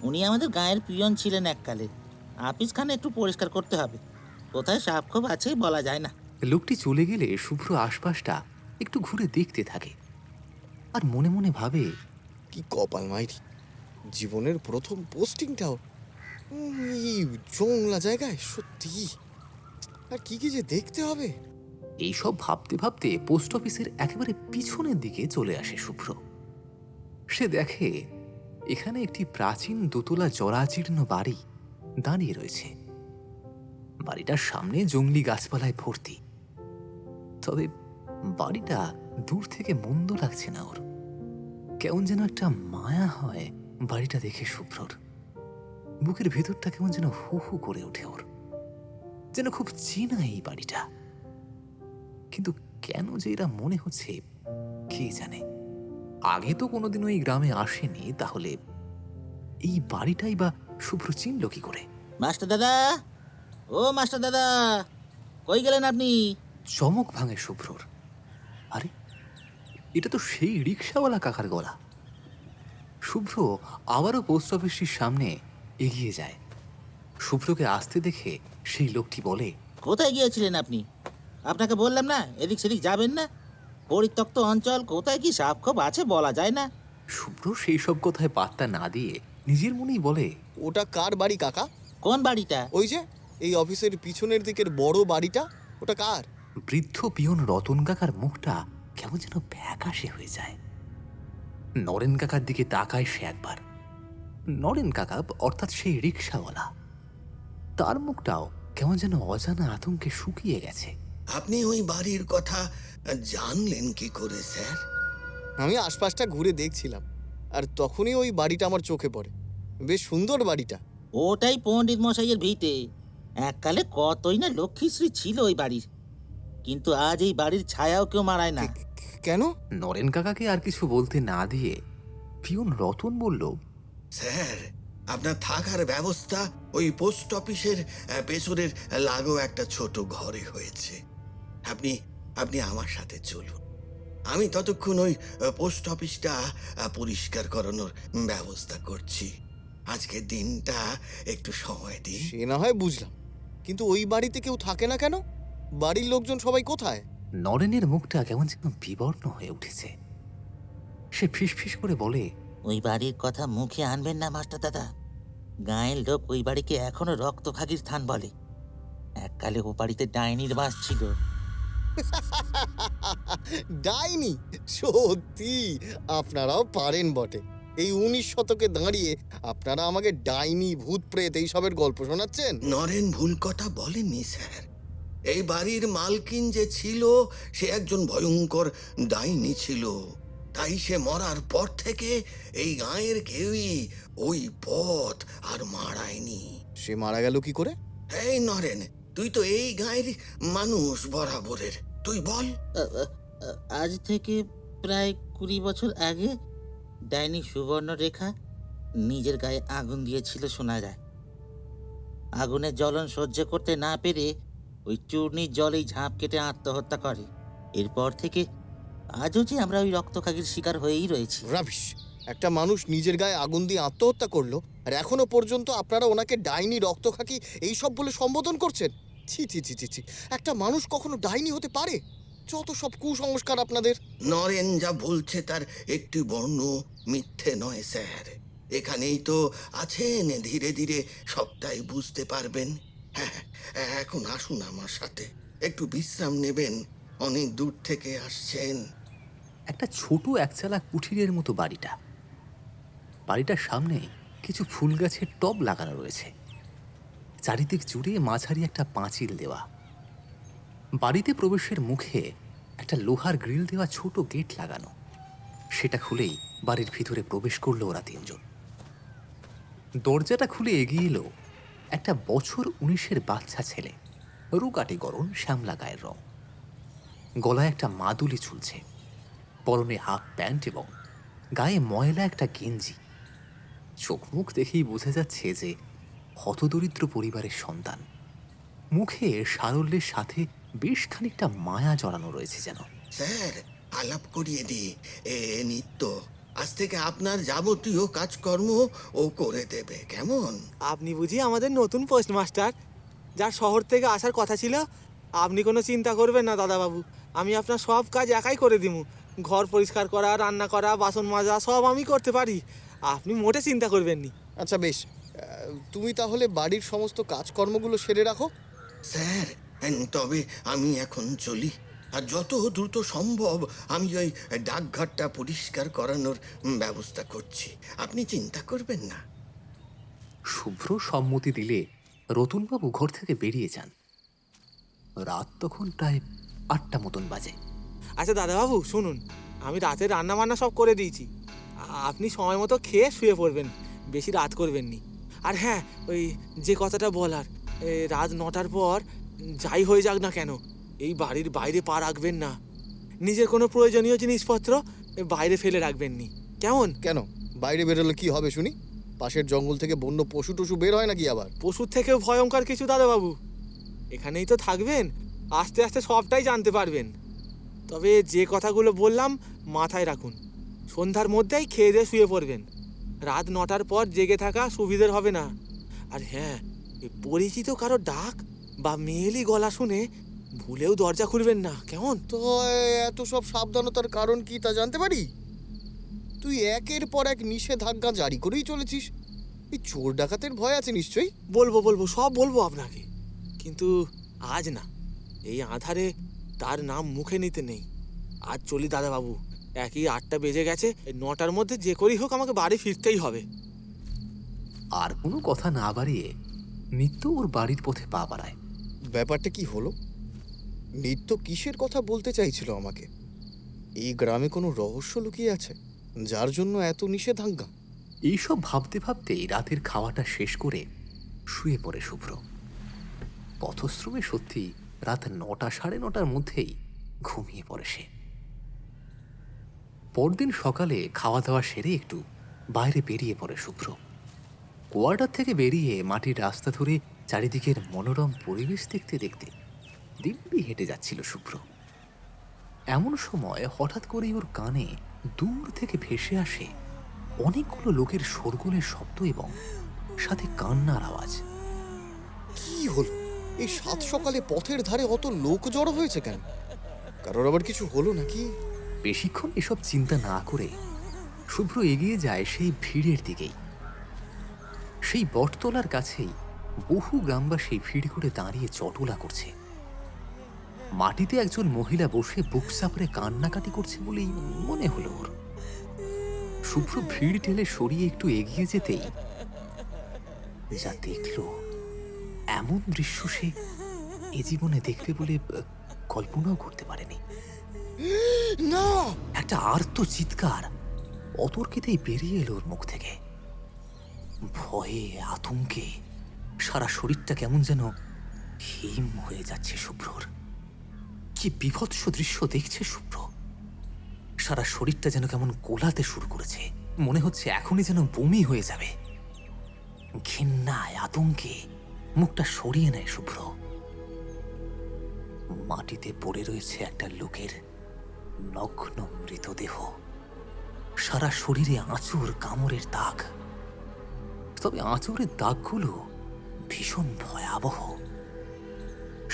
উনি আমাদের গায়ের পিয়ন ছিলেন এককালে। আপিসখানে একটু পরিষ্কার করতে হবে, কোথায় সাপ খোপ আছে বলা যায় না। লোকটি চলে গেলে শুভ্র আশপাশটা একটু ঘুরে দেখতে থাকে আর মনে মনে ভাবে, কি কপাল মাইরি, জীবনের প্রথম পোস্টিংটাও এই জংলা জায়গায়। সত্যি, আর কি কি যে দেখতে হবে। এইসব ভাবতে ভাবতে পোস্ট অফিসের একেবারে পিছনের দিকে চলে আসে শুভ্র। সে দেখে এখানে একটি প্রাচীন দোতলা জরাজীর্ণ বাড়ি দাঁড়িয়ে রয়েছে। বাড়িটার সামনে জংলি গাছপালায় ভর্তি। তবে বাড়িটা দূর থেকে মন্দ লাগছে না ওর। কেমন যেন একটা মায়া হয় বাড়িটা দেখে শুভ্রর। বুকের ভেতরটা কেমন যেন হু হু করে ওঠে ওর, যেন খুব চেনা এই বাড়িটা। কিন্তু কেন যে এরা মনে হচ্ছে কে জানে। আগে তো কোনোদিনও এই গ্রামে আসেনি, তাহলে এই বাড়িটাই বা শুভ্র চিনল কি করে? মাস্টার দাদা, ও মাস্টার দাদা, কই গেলেন আপনি? চমক ভাঙে শুভ্রর। আরে, এটা তো সেই রিক্সাওয়ালা কাকার গলা। শুভ্র আবারও পোস্ট অফিসটির সামনে এগিয়ে যায়। শুভ্রকে আসতে দেখে সেই লোকটি বলে, কোথায় গিয়েছিলেন আপনি? আপনাকে বললাম না এদিক সেদিক যাবেন না, পরিত্যক্ত অঞ্চল, কোথায় কি সাপ খোপ আছে বলা যায় না। শুভ্র সেই সব কথায় পাত্তা না দিয়ে নিজের মনেই বলে, ওটা কার বাড়ি কাকা? কোন বাড়িটা? ওই যে এই অফিসের পিছনের দিকের বড় বাড়িটা, ওটা কার? বৃদ্ধ পিয়ন রতন কাকার মুখটা কেমন যেন ফ্যাকাশে হয়ে যায়। নরেন কাকার দিকে তাকায় সে একবার। নরেন কাকা অর্থাৎ সেই রিক্সাওয়ালা, তার মুখটাও কেমন যেন অজানা আতঙ্কে শুকিয়ে গেছে। আপনি ওই বাড়ির কথা জানলেন কি করে স্যার? আমি আশপাশটা ঘুরে দেখছিলাম, আর তখনই ওই বাড়িটা আমার চোখে পড়ে। বেশ সুন্দর বাড়িটা। ওটাই পণ্ডিত মশাইয়ের ভিটে। এককালে কতই না লক্ষ্মীশ্রী ছিল ওই বাড়ির, কিন্তু আজ এই বাড়ির ছায়াও কেউ মারায় না। কেন? নরেন কাকাকে আর কিছু বলতে না দিয়ে পিয়ন রতন বলল, স্যার, আপনার থাকার ব্যবস্থা ওই পোস্ট অফিসের পেছনের লাগো একটা ছোট ঘরে হয়েছে। আপনি আপনি আমার সাথে চলুন, আমি ততক্ষণ ওই পোস্ট অফিসটা পরিষ্কার করানোর ব্যবস্থা করছি। আজকের দিনটা একটু সময় দিই। সে না হয় বুঝলাম, কিন্তু ওই বাড়িতে কেউ থাকে না কেন? বাড়ির লোকজন সবাই কোথায়? নরেনের মুখটা কেমন যেন বিবর্ণ হয়ে উঠেছে। সে ফিসফিস করে বলে, ওই বাড়ির কথা মুখে আনবেন না মাস্টার দাদা। গাঁয়ের লোক ওই বাড়িকে এখনো রক্তখাগির স্থান বলে। এককালে ও বাড়িতে ডাইনির বাস ছিল। ডাইনি? সত্যি আপনারাও পারেন বটে। এই 19 শতকে দাঁড়িয়ে আপনারা আমাকে ডাইনি, ভূত প্রেত এইসবের গল্প শোনাচ্ছেন? নরেন ভুল কথা বলেননি স্যার। এই বাড়ির মালকিন যে ছিল সে একজন ভয়ঙ্কর ডাইনি ছিল। তাই সে মরার পর থেকে এই গাঁয়ের কেউই ওই পথ আর মারায়নি। সে মারা গেল কি করে? এই নরেন, তুই তো এই গাঁয়ের মানুষ বরাবরের, তুই বল। আজ থেকে প্রায় 20 বছর আগে ডাইনি সুবর্ণরেখা নিজের গায়ে আগুন দিয়েছিল শোনা যায়। আগুনের জ্বলন সহ্য করতে না পেরে ওই চূর্ণির জলেই ঝাঁপ কেটে আত্মহত্যা করে। এরপর থেকে আজও যে আমরা ওই রক্তখাগির শিকার হয়েই রয়েছি। রাবিশ! একটা মানুষ নিজের গায়ে আগুন দিয়ে আত্মহত্যা করলো, আর এখনো পর্যন্ত আপনারা ওনাকে ডাইনি, রক্তখাকি এইসব বলে সম্বোধন করছেন? ছি ছি ছি ছি ছি! একটা মানুষ কখনো ডাইনি হতে পারে? যত সব কুসংস্কার আপনাদের। নরেন যা বলছে তার একটি বর্ণ মিথ্যে নয় স্যার। এখানেই তো আছেন, ধীরে ধীরে সবটাই বুঝতে পারবেন। হ্যাঁ, এখন আসুন আমার সাথে, একটু বিশ্রাম নেবেন, অনেক দূর থেকে আসছেন। একটা ছোট একচালা কুঠিরের মতো বাড়িটা। বাড়িটার সামনে কিছু ফুল গাছের টব লাগানো রয়েছে। চারিদিক জুড়ে মাঝারি একটা পাঁচিল দেওয়া। বাড়িতে প্রবেশের মুখে একটা লোহার গ্রিল দেওয়া ছোট গেট লাগানো। সেটা খুলেই বাড়ির ভিতরে প্রবেশ করলো ওরা তিনজন। দরজাটা খুলে এগিয়ে এলো একটা বছর 19-এর বাচ্চা ছেলে, রুকাটে গরম, শ্যামলা গায়ের রং। গলায় একটা মাদুলি ঝুলছে, পরনে হাফ প্যান্ট এবং গায়ে ময়লা একটা গেঞ্জি। চোখ মুখ দেখেই বোঝা যাচ্ছে যে হতদরিদ্র পরিবারের সন্তান। মুখে সারল্যের সাথে বেশ খানিকটা মায়া জড়ানো রয়েছে যেন। স্যার, আলাপ করিয়ে দি, এ নিত্য আজ থেকে আপনার যাবতীয় কাজকর্ম ও করে দেবে, কেমন? আপনি বুঝি আমাদের নতুন পোস্টমাস্টার, যার শহর থেকে আসার কথা ছিল? আপনি কোনো চিন্তা করবেন না দাদাবাবু, আমি আপনার সব কাজ একাই করে দিব। ঘর পরিষ্কার করা, রান্না করা, বাসন মাজা সব আমি করতে পারি। আপনি মোটে চিন্তা করবেন নি। আচ্ছা বেশ, তুমি তাহলে বাড়ির সমস্ত কাজকর্মগুলো সেরে রাখো। স্যার, তবে আমি এখন চলি। আর যত দ্রুত সম্ভব আমি ওই ডাকঘরটা পরিষ্কার করানোর ব্যবস্থা করছি, আপনি চিন্তা করবেন না। শুভ্র সম্মতি দিলে রতনবাবু ঘর থেকে বেরিয়ে যান। রাত তখন প্রায় 8টা মতন বাজে। আচ্ছা দাদাবাবু শুনুন, আমি রাতে রান্না বান্না সব করে দিয়েছি। আপনি সময় মতো খেয়ে শুয়ে পড়বেন, বেশি রাত করবেন নি। আর হ্যাঁ, ওই যে কথাটা বলার, রাত 9টার পর যাই হয়ে যাক না কেন এই বাড়ির বাইরে পা রাখবেন না। নিজের কোনো প্রয়োজনীয় জিনিসপত্র বাইরে ফেলে রাখবেন নি, কেমন? কেন বাইরে বেরোলে কি হবে শুনি? পাশের জঙ্গল থেকে বন্য পশু টশু বের হয় নাকি আবার? পশুর থেকেও ভয়ঙ্কর কিছু দাদাবাবু। এখানেই তো থাকবেন, আস্তে আস্তে সবটাই জানতে পারবেন। তবে যে কথাগুলো বললাম মাথায় রাখুন। সন্ধ্যার মধ্যেই খেয়ে দিয়ে শুয়ে পড়বেন। রাত 9টার পর জেগে থাকা সুবিধের হবে না। আর হ্যাঁ, পরিচিত কারো ডাক বা মেয়েলি গলা শুনে ভুলেও দরজা খুলবেন না, কেমন? তো এত সব সাবধানতার কারণ কি তা জানতে পারি? তুই একের পর এক নিষেধাজ্ঞা জারি করেই চলেছিস। এই চোর ডাকাতের ভয় আছে নিশ্চয়ই। বলবো সব বলবো আপনাকে, কিন্তু আজ না। এই আধারে তার নাম মুখে নিতে নেই। আজ চলি দাদাবাবু, একই 8টা বেজে গেছে। 9টার মধ্যে যে করেই হোক আমাকে বাড়ি ফিরতেই হবে। আর কোনো কথা না বাড়িয়ে নিত্য ওর বাড়ির পথে পা বাড়ায়। ব্যাপারটা কি হলো? নিত্য কিসের কথা বলতে চাইছিল আমাকে? এই গ্রামে কোনো রহস্য লুকিয়ে আছে যার জন্য এত নিষেধাজ্ঞা? এইসব ভাবতে ভাবতেই রাতের খাওয়াটা শেষ করে শুয়ে পড়ে শুভ্র। পথশ্রমে সত্যি রাত 9টা, 9:30টার মধ্যেই ঘুমিয়ে পড়ে সে। পরদিন সকালে খাওয়া দাওয়া সেরে একটু বাইরে বেরিয়ে পড়ে শুভ্র। কোয়ার্টার থেকে বেরিয়ে মাটির রাস্তা ধরে চারিদিকের মনোরম পরিবেশ দেখতে দেখতে দিব্যি হেঁটে যাচ্ছিল শুভ্র। এমন সময় হঠাৎ করেই ওর কানে দূর থেকে ভেসে আসে অনেকগুলো লোকের শোরগোলের শব্দ এবং সাথে কান্নার আওয়াজ। কি হলো? এই সাত সকালে পথের ধারে অত লোক জড়ো হয়েছে কেন? কারোর আবার কিছু হলো নাকি? বেশিক্ষণ এসব চিন্তা না করে শুভ্র এগিয়ে যায় সেই ভিড়ের দিকেই। সেই বটতলার কাছেই বহু গ্রামবাসী ভিড় করে দাঁড়িয়ে চটলা করছে। মাটিতে একজন মহিলা বসে বুক চাপড়ে কান্নাকাটি করছে বলেই মনে হলো ওর। শুভ্র ভিড় ঠেলে সরিয়ে একটু এগিয়ে যেতেই যা দেখল, এমন দৃশ্য সে এ জীবনে দেখবে বলে কল্পনাও করতে পারেনি। না! একটা আর্ত চিৎকার অতর্কিতেই বেরিয়ে এলো ওর মুখ থেকে। ভয়ে আতঙ্কে সারা শরীরটা কেমন যেন হিম হয়ে যাচ্ছে শুভ্রর। কি বিভৎস দৃশ্য দেখছে শুভ্র। সারা শরীরটা যেন কেমন গোলাতে শুরু করেছে, মনে হচ্ছে এখনই যেন বমি হয়ে যাবে। ঘৃণায় আতঙ্কে মুখটা সরিয়ে নেয় শুভ্র। মাটিতে পড়ে রয়েছে একটা লোকের নগ্ন মৃতদেহ, সারা শরীরে আঁচড় কামড়ের দাগ। তবে আঁচড়ের দাগগুলো ভীষণ ভয়াবহ।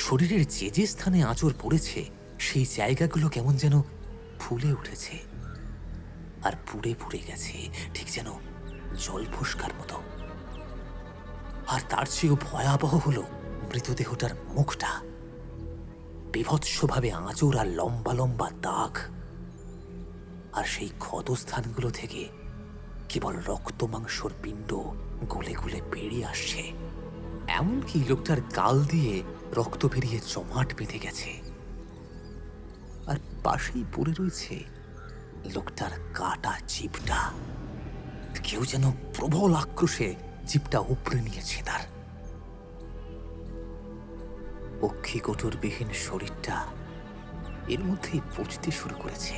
শরীরের যে যে স্থানে আঁচড় পড়েছে সেই জায়গাগুলো কেমন যেন ফুলে উঠেছে আর পুড়ে পুড়ে গেছে, ঠিক যেন জল ফোস্কার মতো। আর তার চেয়েও ভয়াবহ হলো মৃতদেহটার মুখটা। বিভৎসভাবে আঁচড় আর লম্বা লম্বা দাগ, আর সেই ক্ষতস্থানগুলো থেকে কেবল রক্ত মাংসর পিণ্ড গলে গলে বেরিয়ে আসছে। এমনকি লোকটার গাল দিয়ে রক্ত বেরিয়ে জমাট বেঁধে গেছে। আর পাশেই পড়ে রয়েছে লোকটার কাটা জিভটা। কেউ যেন প্রবল আক্রোশে জিভটা উপড়ে নিয়েছে তার। অক্ষিকোটরবিহীন শরীরটা এর মধ্যেই পচতে শুরু করেছে।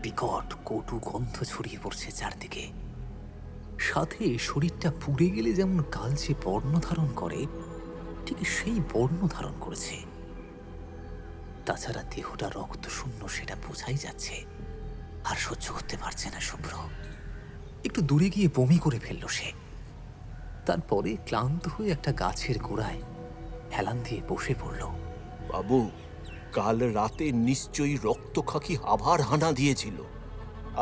বিকট কটু গন্ধ ছড়িয়ে পড়ছে চারদিকে। সাথে শরীরটা পুড়ে গেলে যেমন কালচে বর্ণ ধারণ করে, ঠিক সেই বর্ণ ধারণ করেছে। তাছাড়া দেহটা রক্তশূন্য সেটা বোঝাই যাচ্ছে। আর সহ্য করতে পারছে না শুভ্র। একটু দূরে গিয়ে বমি করে ফেলল সে। তারপরে ক্লান্ত হয়ে একটা গাছের গোড়ায় হেলান দিয়ে বসে পড়ল। বাবু, কাল রাতে নিশ্চয়ই রক্তখাকি আবার হানা দিয়েছিল।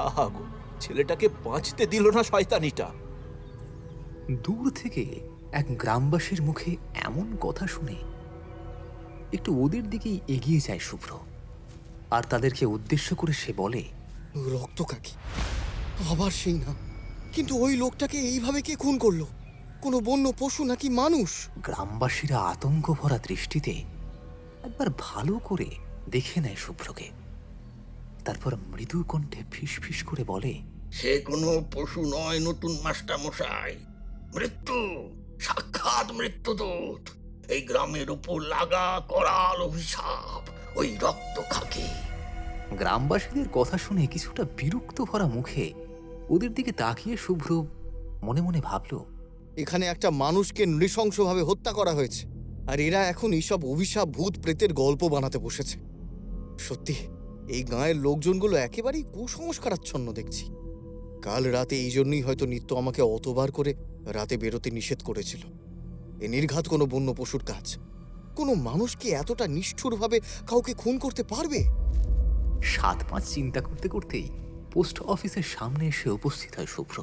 আহা গো, ছেলেটাকে বাঁচতে দিল না শয়তানিটা। দূর থেকে এক গ্রামবাসীর মুখে এমন কথা শুনে একটু ওদের দিকেই এগিয়ে যায় শুভ্র। আর তাদেরকে উদ্দেশ্য করে সে বলে, রক্তকাকি আবার সেই না, কিন্তু ওই লোকটাকে এইভাবে কে খুন করলো? কোনো বন্য পশু নাকি মানুষ? গ্রামবাসীরা আতঙ্ক ভরা দৃষ্টিতে একবার ভালো করে দেখে নেয় শুভ্রকে। তারপর মৃদু কণ্ঠে ফিস ফিস করে বলে, সে কোনো পশু নয় নতুন মাস্টার মশাই। মৃত্যু, সাক্ষাৎ মৃত্যুদূত। এই গ্রামের উপর লাগা করাল অভিশাপ ওই রক্তখাকি। গ্রামবাসীদের কথা শুনে কিছুটা বিরক্ত ভরা মুখে ওদের দিকে তাকিয়ে শুভ্র মনে মনে ভাবল, এখানে একটা মানুষকে নৃশংসভাবে হত্যা করা হয়েছে, আর এরা এখন এইসব অভিশাপ ভূত প্রেতের গল্প বানাতে বসেছে। সত্যি এই গাঁয়ের লোকজনগুলো একেবারেই কুসংস্কারাচ্ছন্ন দেখছি। কাল রাতে এই জন্যই হয়তো নিত্য আমাকে অতবার করে রাতে বেরোতে নিষেধ করেছিল। এ নির্ঘাত কোনো বন্য পশুর কাজ। কোনো মানুষ কি এতটা নিষ্ঠুরভাবে কাউকে খুন করতে পারবে? 7-5 চিন্তা করতে করতেই পোস্ট অফিসের সামনে এসে উপস্থিত হয় শুভ্র।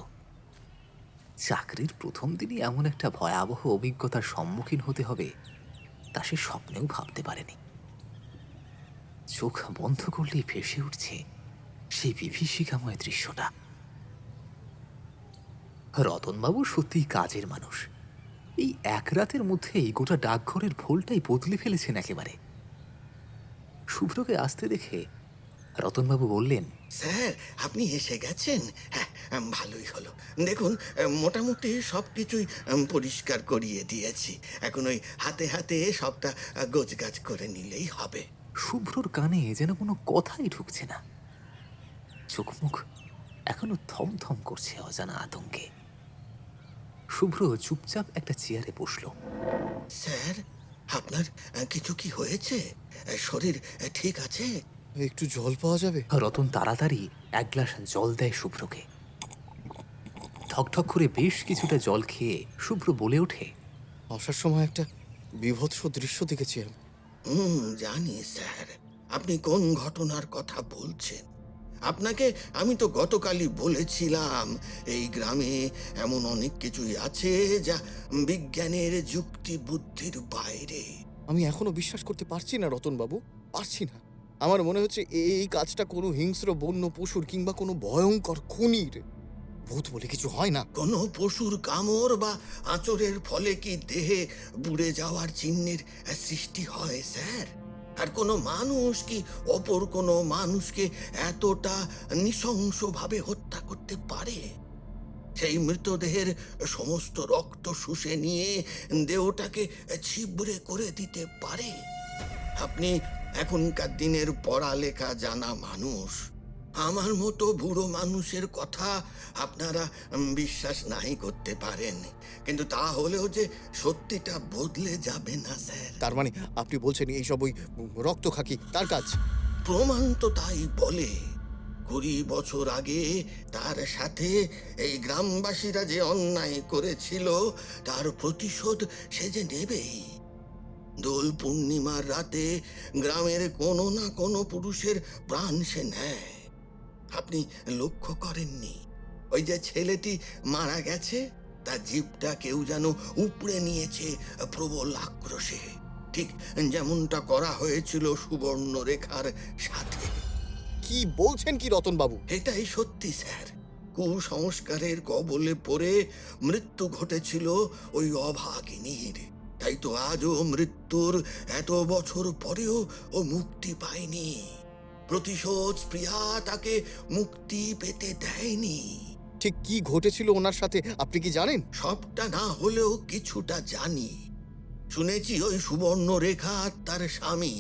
চাকরির প্রথম দিনই এমন একটা ভয়াবহ অভিজ্ঞতার সম্মুখীন হতে হবে তা সে স্বপ্নেও ভাবতে পারেনি। চোখ বন্ধ করলেই ভেসে উঠছে সেই বিভীষিকাময় দৃশ্যটা। রতনবাবু সত্যিই কাজের মানুষ। এই এক রাতের মধ্যেই গোটা ডাকঘরের ভোলটাই বদলে ফেলেছেন একেবারে। শুভ্রকে আসতে দেখে রতনবাবু বললেন, স্যার, আপনি এসে গেছেন? হ্যাঁ, ভালোই হলো। দেখুন, মোটামুটি সব কিছুই পরিষ্কার করিয়ে দিয়েছি। এখন ওই হাতে হাতে সবটা গোছগাছ করে নিলেই হবে। শুভ্রর কানে যেন কোনো কথাই ঢুকছে না। চোখ মুখ এখনো থমথম করছে অজানা আতঙ্কে। শুভ্র চুপচাপ একটা চেয়ারে বসল। স্যার, আপনার কিছু কি হয়েছে? শরীর ঠিক আছে? একটু জল পাওয়া যাবে? রতন তাড়াতাড়ি এক গ্লাস জল দেয় শুভ্রকে। ঠকঠক করে বেশ কিছুটা জল খেয়ে শুভ্র বলে ওঠে, আসার সময় একটা বীভৎস দৃশ্য দেখেছি আমি। জানি স্যার আপনি কোন ঘটনার কথা বলছেন। আপনাকে আমি তো গতকালই বলেছিলাম এই গ্রামে এমন অনেক কিছুই আছে যা বিজ্ঞানের যুক্তি বুদ্ধির বাইরে। আমি এখনো বিশ্বাস করতে পারছি না রতনবাবু, পারছি না। আমার মনে হচ্ছে এই কাজটা কোনো হিংস্র বন্য পশুর কিংবা কোনো ভয়ঙ্কর খুনির। ভূত বলে কিছু হয় না। কোনো পশুর কামড় বা আঁচড়ের ফলে কি দেহে বুড়ে যাওয়ার চিহ্নের সৃষ্টি হয় স্যার? আর কোনো মানুষ কি অপর কোনো মানুষকে এতটা নৃশংসভাবে হত্যা করতে পারে? সেই মৃতদেহের সমস্ত রক্ত শুষে নিয়ে দেহটাকে ছিবড়ে করে দিতে পারে? আপনি এখনকার দিনের পড়ালেখা জানা মানুষ, আমার মতো বুড়ো মানুষের কথা আপনারা বিশ্বাস নাই করতে পারেন, কিন্তু তা হলেও যে সত্যিটা বদলে যাবে না স্যার। তার মানে আপনি বলছেন এইসব ওই রক্তখাকি তার কাজ? প্রমাণ তো তাই বলে। 20 বছর আগে তার সাথে এই গ্রামবাসীরা যে অন্যায় করেছিল তার প্রতিশোধ সে যে নেবেই। দোল পূর্ণিমার রাতে গ্রামের কোনো না কোনো পুরুষের প্রাণ সে নেয়। আপনি লক্ষ্য করেননি ওই যে ছেলেটি মারা গেছে তার জিভটা কেউ যেন উপড়ে নিয়েছে প্রবল আক্রোশে, ঠিক যেমনটা করা হয়েছিল সুবর্ণরেখার সাথে। কি বলছেন কি রতনবাবু? এটাই সত্যি স্যার। কুসংস্কারের কবলে পড়ে মৃত্যু ঘটেছিল ওই অভাগিনীর। তাই তো আজও মৃত্যুর এত বছর পরেও ও মুক্তি পায়নি। প্রতিশোধ স্পৃহা তাকে মুক্তি পেতে দেয়নি। ঠিক কি ঘটেছিল ওনার সাথে আপনি কি জানেন? সবটা না হলেও কিছুটা জানি। শুনেছি ওই সুবর্ণরেখা আর তার স্বামী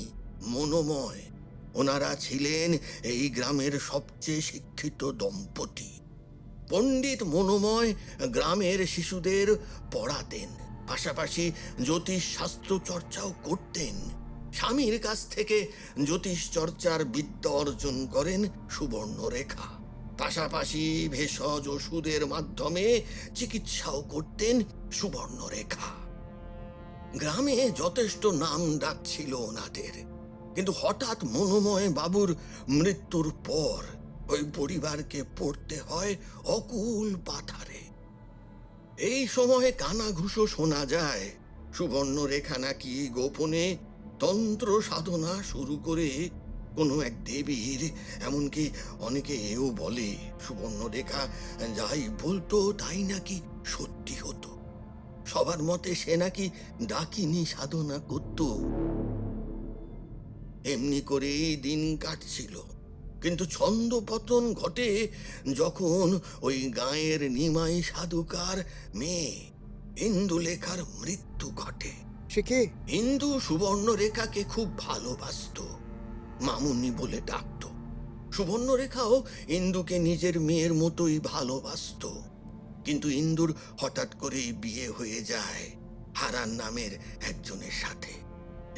মনোময়, ওনারা ছিলেন এই গ্রামের সবচেয়ে শিক্ষিত দম্পতি। পণ্ডিত মনোময় গ্রামের শিশুদের পড়াতেন, পাশাপাশি জ্যোতিষ শাস্ত্র চর্চাও করতেন। স্বামীর কাছ থেকে জ্যোতিষ চর্চার বিদ্যা অর্জন করেন সুবর্ণরেখা। পাশাপাশি ভেষজ ওষুধের মাধ্যমে চিকিৎসাও করতেন সুবর্ণরেখা। গ্রামে যথেষ্ট নাম ডাক ছিল ওনাদের, কিন্তু হঠাৎ মনোময় বাবুর মৃত্যুর পর ওই পরিবারকে পড়তে হয় অকুল পাথারে। এই সময়ে কানাঘুষো শোনা যায় সুবর্ণরেখা নাকি গোপনে তন্ত্র সাধনা শুরু করে কোনো এক দেবীর। এমনকি অনেকে এও বলে সুবর্ণরেখা যাই বলতো তাই নাকি সত্যি হতো। সবার মতে সে নাকি ডাকিনী সাধনা করত। এমনি করেই দিন কাটছিল, কিন্তু ছন্দপতন ঘটে যখন ওই গাঁয়ের নিমাই সাধুকার মেয়ে ইন্দুলেখার মৃত্যু ঘটে। সে কে? ইন্দু সুবর্ণরেখাকে খুব ভালোবাসতো, মামুনি বলে ডাকতো। সুবর্ণরেখাও ইন্দুকে নিজের মেয়ের মতোই ভালোবাসতো। কিন্তু ইন্দুর হঠাৎ করেই বিয়ে হয়ে যায় হারান নামের একজনের সাথে।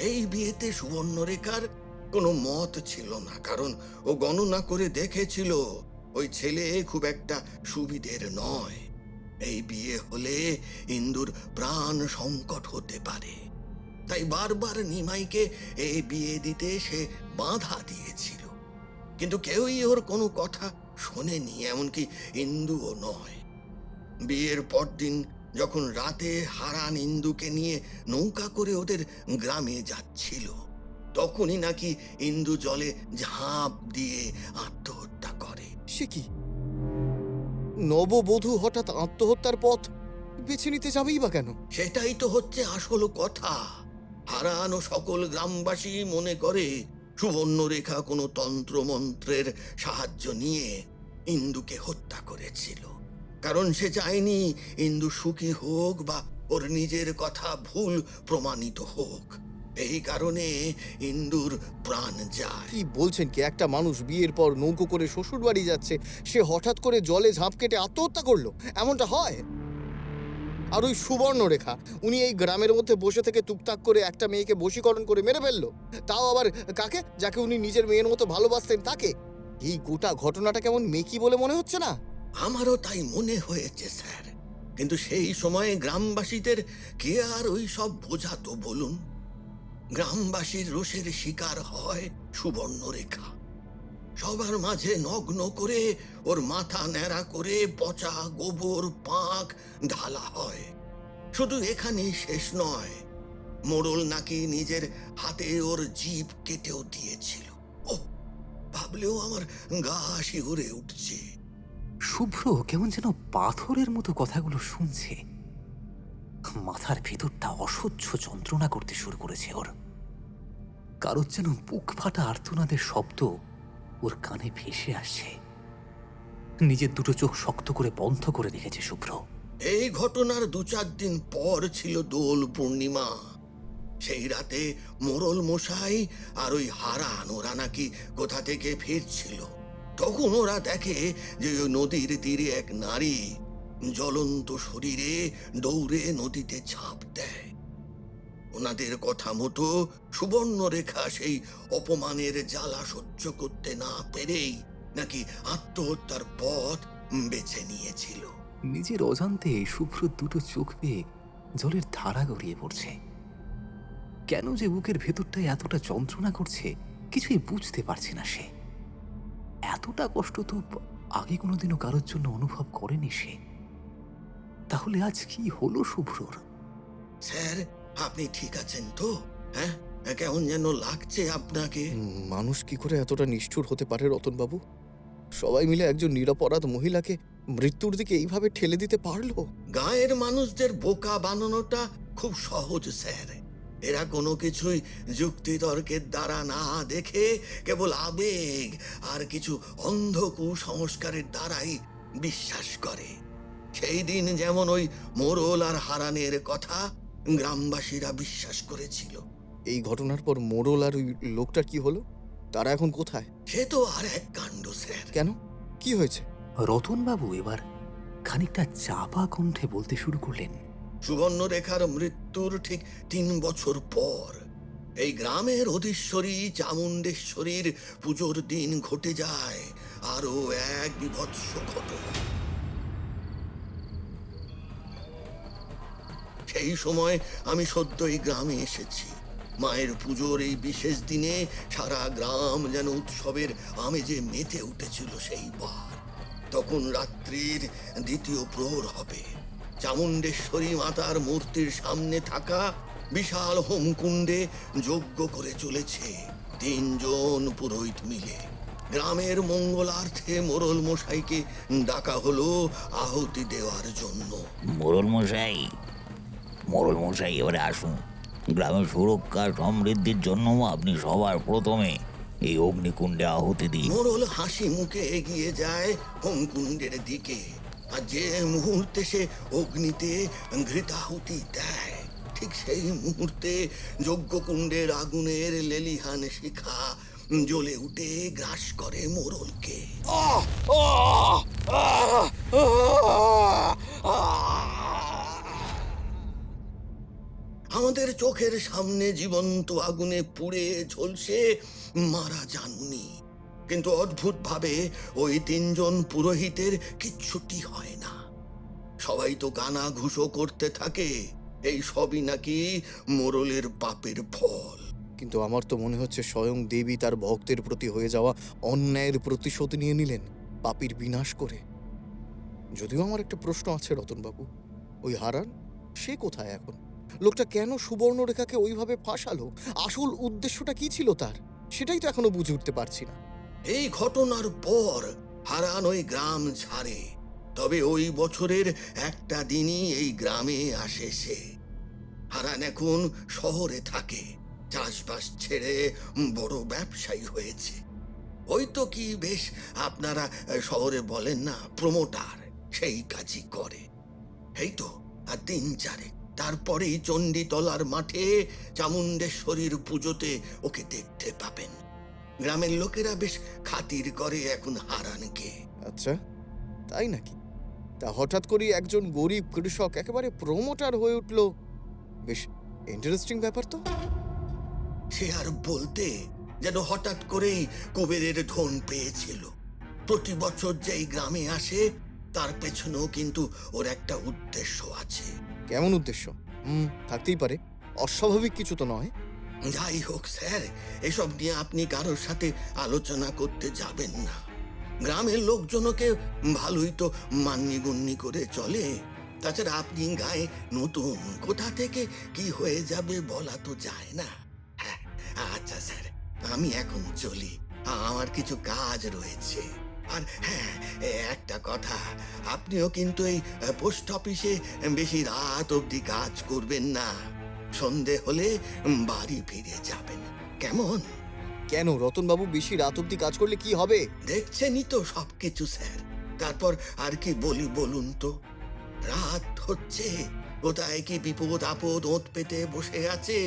এই বিয়েতে সুবর্ণরেখার কোনো মত ছিল না, কারণ ও গণনা করে দেখেছিল ওই ছেলে খুব একটা সুবিধের নয়। এই বিয়ে হলে ইন্দুর প্রাণ সংকট হতে পারে, তাই বারবার নিমাইকে এই বিয়ে দিতে সে বাধা দিয়েছিল। কিন্তু কেউই ওর কোনো কথা শোনেনি, এমনকি ইন্দুও নয়। বিয়ের পরদিন যখন রাতে হারান ইন্দুকে নিয়ে নৌকা করে ওদের গ্রামে যাচ্ছিল, তখনই নাকি ইন্দু জলে ঝাঁপ দিয়ে আত্মহত্যা করে। সে কি, নববধূ হঠাৎ আত্মহত্যার পথ বেছে নিতে যাবেই বা কেন? সেটাই তো হচ্ছে আসল কথা। হারান ও সকল গ্রামবাসী মনে করে সুবর্ণরেখা কোনো তন্ত্রমন্ত্রের সাহায্য নিয়ে ইন্দুকে হত্যা করেছিল, কারণ সে চায়নি ইন্দু সুখী হোক বা ওর নিজের কথা ভুল প্রমাণিত হোক। এই কারণে ইন্দুর প্রাণ যায়। কি বলছেন কি? একটা মানুষ বিয়ের পর নৌকো করে শ্বশুর বাড়ি যাচ্ছে, সে হঠাৎ করে জলে ঝাঁপ কেটে আত্মহত্যা করলো, এমনটা হয়? আর ওই সুবর্ণরেখা, উনি এই গ্রামের মধ্যে বসে থেকে টুকটাক করে একটা মেয়েকে বশীকরণ করে মেরে ফেললো। তাও আবার কাকে? যাকে উনি নিজের মেয়ের মতো ভালোবাসতেন তাকে। এই গোটা ঘটনাটা কেমন মেকি বলে মনে হচ্ছে না? আমারও তাই মনে হয়েছে স্যার, কিন্তু সেই সময়ে গ্রামবাসীদের কে আর ওই সব বোঝাতো বলুন? গ্রামবাসীর রোষের শিকার হয় সুবর্ণরেখা। সবার মাঝে নগ্ন করে ওর মাথা ন্যাড়া করে পচা গোবর পাক ঢালা হয়। শুধু এখানেই শেষ নয়, মোড়ল নাকি নিজের হাতে ওর জিভ কেটেও দিয়েছিল। ও ভাবলেও আমার গা শিউরে উঠছে। শুভ্র কেমন যেন পাথরের মতো কথাগুলো শুনছে। মাথার ভেতরটা অসহ্য যন্ত্রণা করতে শুরু করেছে ওর। কারোর যেন বুক ফাটা আর্তনাদের শব্দ ওর কানে ভেসে আসছে। নিজের দুটো চোখ শক্ত করে বন্ধ করে রেখেছে শুভ্র। এই ঘটনার 2-4 দিন পর ছিল দোল পূর্ণিমা। সেই রাতে মোড়ল মশাই আর ওই হারান ওরা নাকি কোথা থেকে ফিরছিল। তখন ওরা দেখে যে ওই নদীর তীরে এক নারী জ্বলন্ত শরীরে দৌড়ে নদীতে ঝাঁপ দেয়। ওনাদের কথা মতো সুবর্ণরেখা সেই অপমানের জ্বালা সহ্য করতে না পেরেই নাকি আত্মহত্যার পথ বেছে নিয়েছিল। নিজের অজান্তে শুভ্র দুটো চোখ পেয়ে জলের ধারা গড়িয়ে পড়ছে। কেন যে বুকের ভেতরটায় এতটা যন্ত্রণা করছে কিছুই বুঝতে পারছে না সে। এতটা কষ্ট তো আগে কোনোদিনও কারোর জন্য অনুভব করেনি সে। তাহলে আজ কি হলো শুভ্রর? স্যার, আপনি ঠিক আছেন তো? হ্যাঁ, কেমন যেন লাগছে আপনাকে? মানুষ কি করে এতটা নিষ্ঠুর হতে পারে রতনবাবু? সবাই মিলে একজন নিরপরাধ মহিলাকে মৃত্যুর দিকে এইভাবে ঠেলে দিতে পারলো? গায়ের মানুষদের বোকা বানানোটা খুব সহজ স্যার। এরা কোনো কিছুই যুক্তি তর্কের দ্বারা না দেখে কেবল আবেগ আর কিছু অন্ধ কুসংস্কারের দ্বারাই বিশ্বাস করে। সেই দিন যেমন ওই মোড়ল আর হারানের কথা গ্রামবাসীরা বিশ্বাস করেছিল। এই ঘটনার পর মোড়ল আর ওই লোকটার কি হলো? তারা এখন কোথায়? সে তো আর এক কাণ্ড স্যার। কেন, কি হয়েছে? রতনবাবু এবার খানিকটা চাপা কণ্ঠে বলতে শুরু করলেন। সুবর্ণরেখার মৃত্যুর ঠিক 3 বছর পর এই গ্রামের অধীশ্বরী চামুণ্ডেশ্বরীর পুজোর দিন ঘটে যায় আরো এক বিভৎস ঘটনা। সেই সময় আমি সদ্যই গ্রামে এসেছি। মায়ের পুজোর এই বিশেষ দিনে সারা গ্রাম যেন উৎসবের আমেজে মেতে উঠেছিল। সেইবার তখন রাত্রির 2য় প্রহর হবে। চামুণ্ডেশ্বরী মাতার মূর্তির সামনে থাকা বিশাল হোমকুণ্ডে যজ্ঞ করে চলেছে 3 জন পুরোহিত মিলে। গ্রামের মঙ্গলার্থে মোড়ল মশাইকে ডাকা হলো আহুতি দেওয়ার জন্য। মোড়ল মশাই এবারে আসুন। গ্রামের সুরক্ষা সমৃদ্ধির জন্য আপনি সবার প্রথমে এই অগ্নিকুণ্ডে আহুতি দিন। মোড়ল হাসি মুখে এগিয়ে যায় হোমকুণ্ডের দিকে, আর যে মুহূর্তে সে অগ্নিতে ঘৃতাহুতি দেয় ঠিক সেই মুহূর্তে যজ্ঞকুণ্ডের আগুনের লেলিহান শিখা জ্বলে উঠে গ্রাস করে মোড়লকে। আমাদের চোখের সামনে জীবন্ত আগুনে পুড়ে ঝলসে মারা যাননি, কিন্তু অদ্ভুতভাবে ওই 3 জন পুরোহিতের কিচ্ছুটি হয় না। সবাই তো গানা ঘুষো করতে থাকে এই সবই নাকি মোড়লের পাপের ফল। কিন্তু আমার তো মনে হচ্ছে স্বয়ং দেবী তার ভক্তের প্রতি হয়ে যাওয়া অন্যায়ের প্রতিশোধ নিয়ে নিলেন পাপীর বিনাশ করে। যদিও আমার একটা প্রশ্ন আছে রতনবাবু, ওই হারান সে কোথায় এখন? লোকটা কেন সুবর্ণরেখাকে ওইভাবে ফাঁসালো? আসল উদ্দেশ্যটা কি ছিল তার? সেটাই তো এখনো বুঝে উঠতে পারছি না। এই ঘটনার পর হারান ওই গ্রাম ছাড়ে, তবে ওই বছরের একটা দিনই এই গ্রামে আসে সে। হারান এখন শহরে থাকে, চাষবাস ছেড়ে বড় ব্যবসায়ী হয়েছে। ওই তো কি বেশ আপনারা শহরে বলেন না প্রমোটার, সেই কাজই করে। এই তো আর 3-4 তারপরেই চণ্ডীতলার মাঠে চামুণ্ডেশ্বরীর পুজোতে ওকে দেখতে পাবেন। গ্রামের লোকেরা বেশ খাতির করে এখন হারানকে। আচ্ছা, তাই নাকি? তা হঠাৎ করেই একজন গরিব কৃষক একেবারে প্রমোটার হয়ে উঠল, বেশ ইন্টারেস্টিং ব্যাপার তো। সে আর বলতে, যেন হঠাৎ করেই কুবেরের ধন পেয়েছিল। প্রতি বছর যেই গ্রামে আসে তার পেছনেও কিন্তু ওর একটা উদ্দেশ্য আছে। কেমন উদ্দেশ্য? থাকতেই পারে, অস্বাভাবিক কিছু তো নয়। যাই হোক স্যার, এসব নিয়ে আপনি কারোর সাথে আলোচনা করতে যাবেন না। গ্রামের লোকজনকে ভালোই তো মান্যিগণ্যি করে চলে। তাছাড়া আপনি গায়ে নতুন, কোথা থেকে কি হয়ে যাবে বলা তো যায় না। হ্যাঁ, আচ্ছা স্যার, আমি এখন চলি, আমার কিছু কাজ রয়েছে। আর হ্যাঁ, একটা কথা, আপনিও কিন্তু এই পোস্ট অফিসে বেশি রাত অবধি কাজ করবেন না। সন্ধে হলে বাড়ি ফিরে যাবেন, কেমন? কেন রতনবাবু, বেশি রাত অব্দি কাজ করলে কি হবে? দেখছেনই তো সবকিছু স্যার, তারপর আর কি বলি বলুন তো? রাত হচ্ছে, কোথায় কি বিপদ আপদ ওঁত পেতে বসে আছে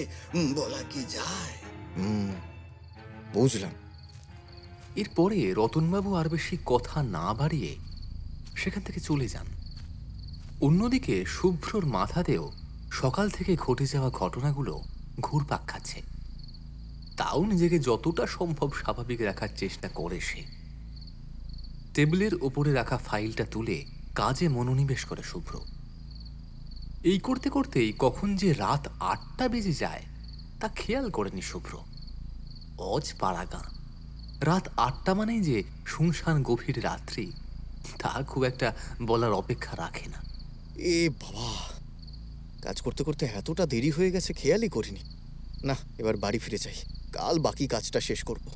বলা কি যায়? বুঝলাম। এরপরে রতনবাবু আর বেশি কথা না বাড়িয়ে সেখান থেকে চলে যান। অন্যদিকে শুভ্রর মাথাতেও সকাল থেকে ঘটে যাওয়া ঘটনাগুলো ঘুরপাক খাচ্ছে। তাও নিজেকে যতটা সম্ভব স্বাভাবিক রাখার চেষ্টা করে সে। টেবিলের ওপরে রাখা ফাইলটা তুলে কাজে মনোনিবেশ করে শুভ্র। এই করতে করতেই কখন যে রাত 8টা বেজে যায় তা খেয়াল করেনি শুভ্র। অজ পাড়াগাঁ, রাত 8টা মানেই যে শুনশান গভীর রাত্রি তা খুব একটা বলার অপেক্ষা রাখে না। এ বাবা, কাজ করতে করতে এতটা দেরি হয়ে গেছে, খেয়ালই করিনি। না, এবার বাড়ি ফিরে যাই, কাল বাকি কাজটা শেষ করব।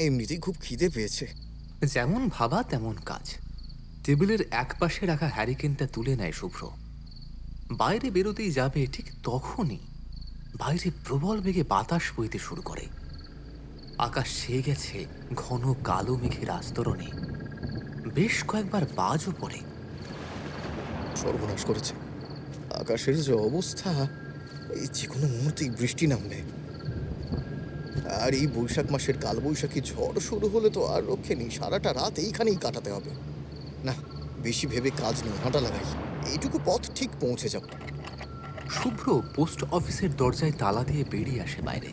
এমনিতেই খুব খিদে পেয়েছে। যেমন ভাবা তেমন কাজ। টেবিলের একপাশে রাখা হ্যারিকেনটা তুলে নেয় শুভ্র। বাইরে বেরোতেই যাবে, ঠিক তখনই বাইরে প্রবল বেগে বাতাস বইতে শুরু করে। আকাশ ছেয়ে গেছে ঘন কালো মেঘের আস্তরণে। বেশ কয়েকবার বাজও পড়ে। সর্বনাশ করেছে, আকাশের যে অবস্থা, এই যে কোনো মুহূর্তেই বৃষ্টি নামবে। আর এই বৈশাখ মাসের কালবৈশাখী ঝড় শুরু হলে তো আর রক্ষে নেই, সারাটা রাত এইখানেই কাটাতে হবে। না, বেশি ভেবে কাজ নেই, হাঁটা লাগাই, এইটুকু পথ ঠিক পৌঁছে যাব। শুভ্র পোস্ট অফিসের দরজায় তালা দিয়ে বেরিয়ে আসে বাইরে।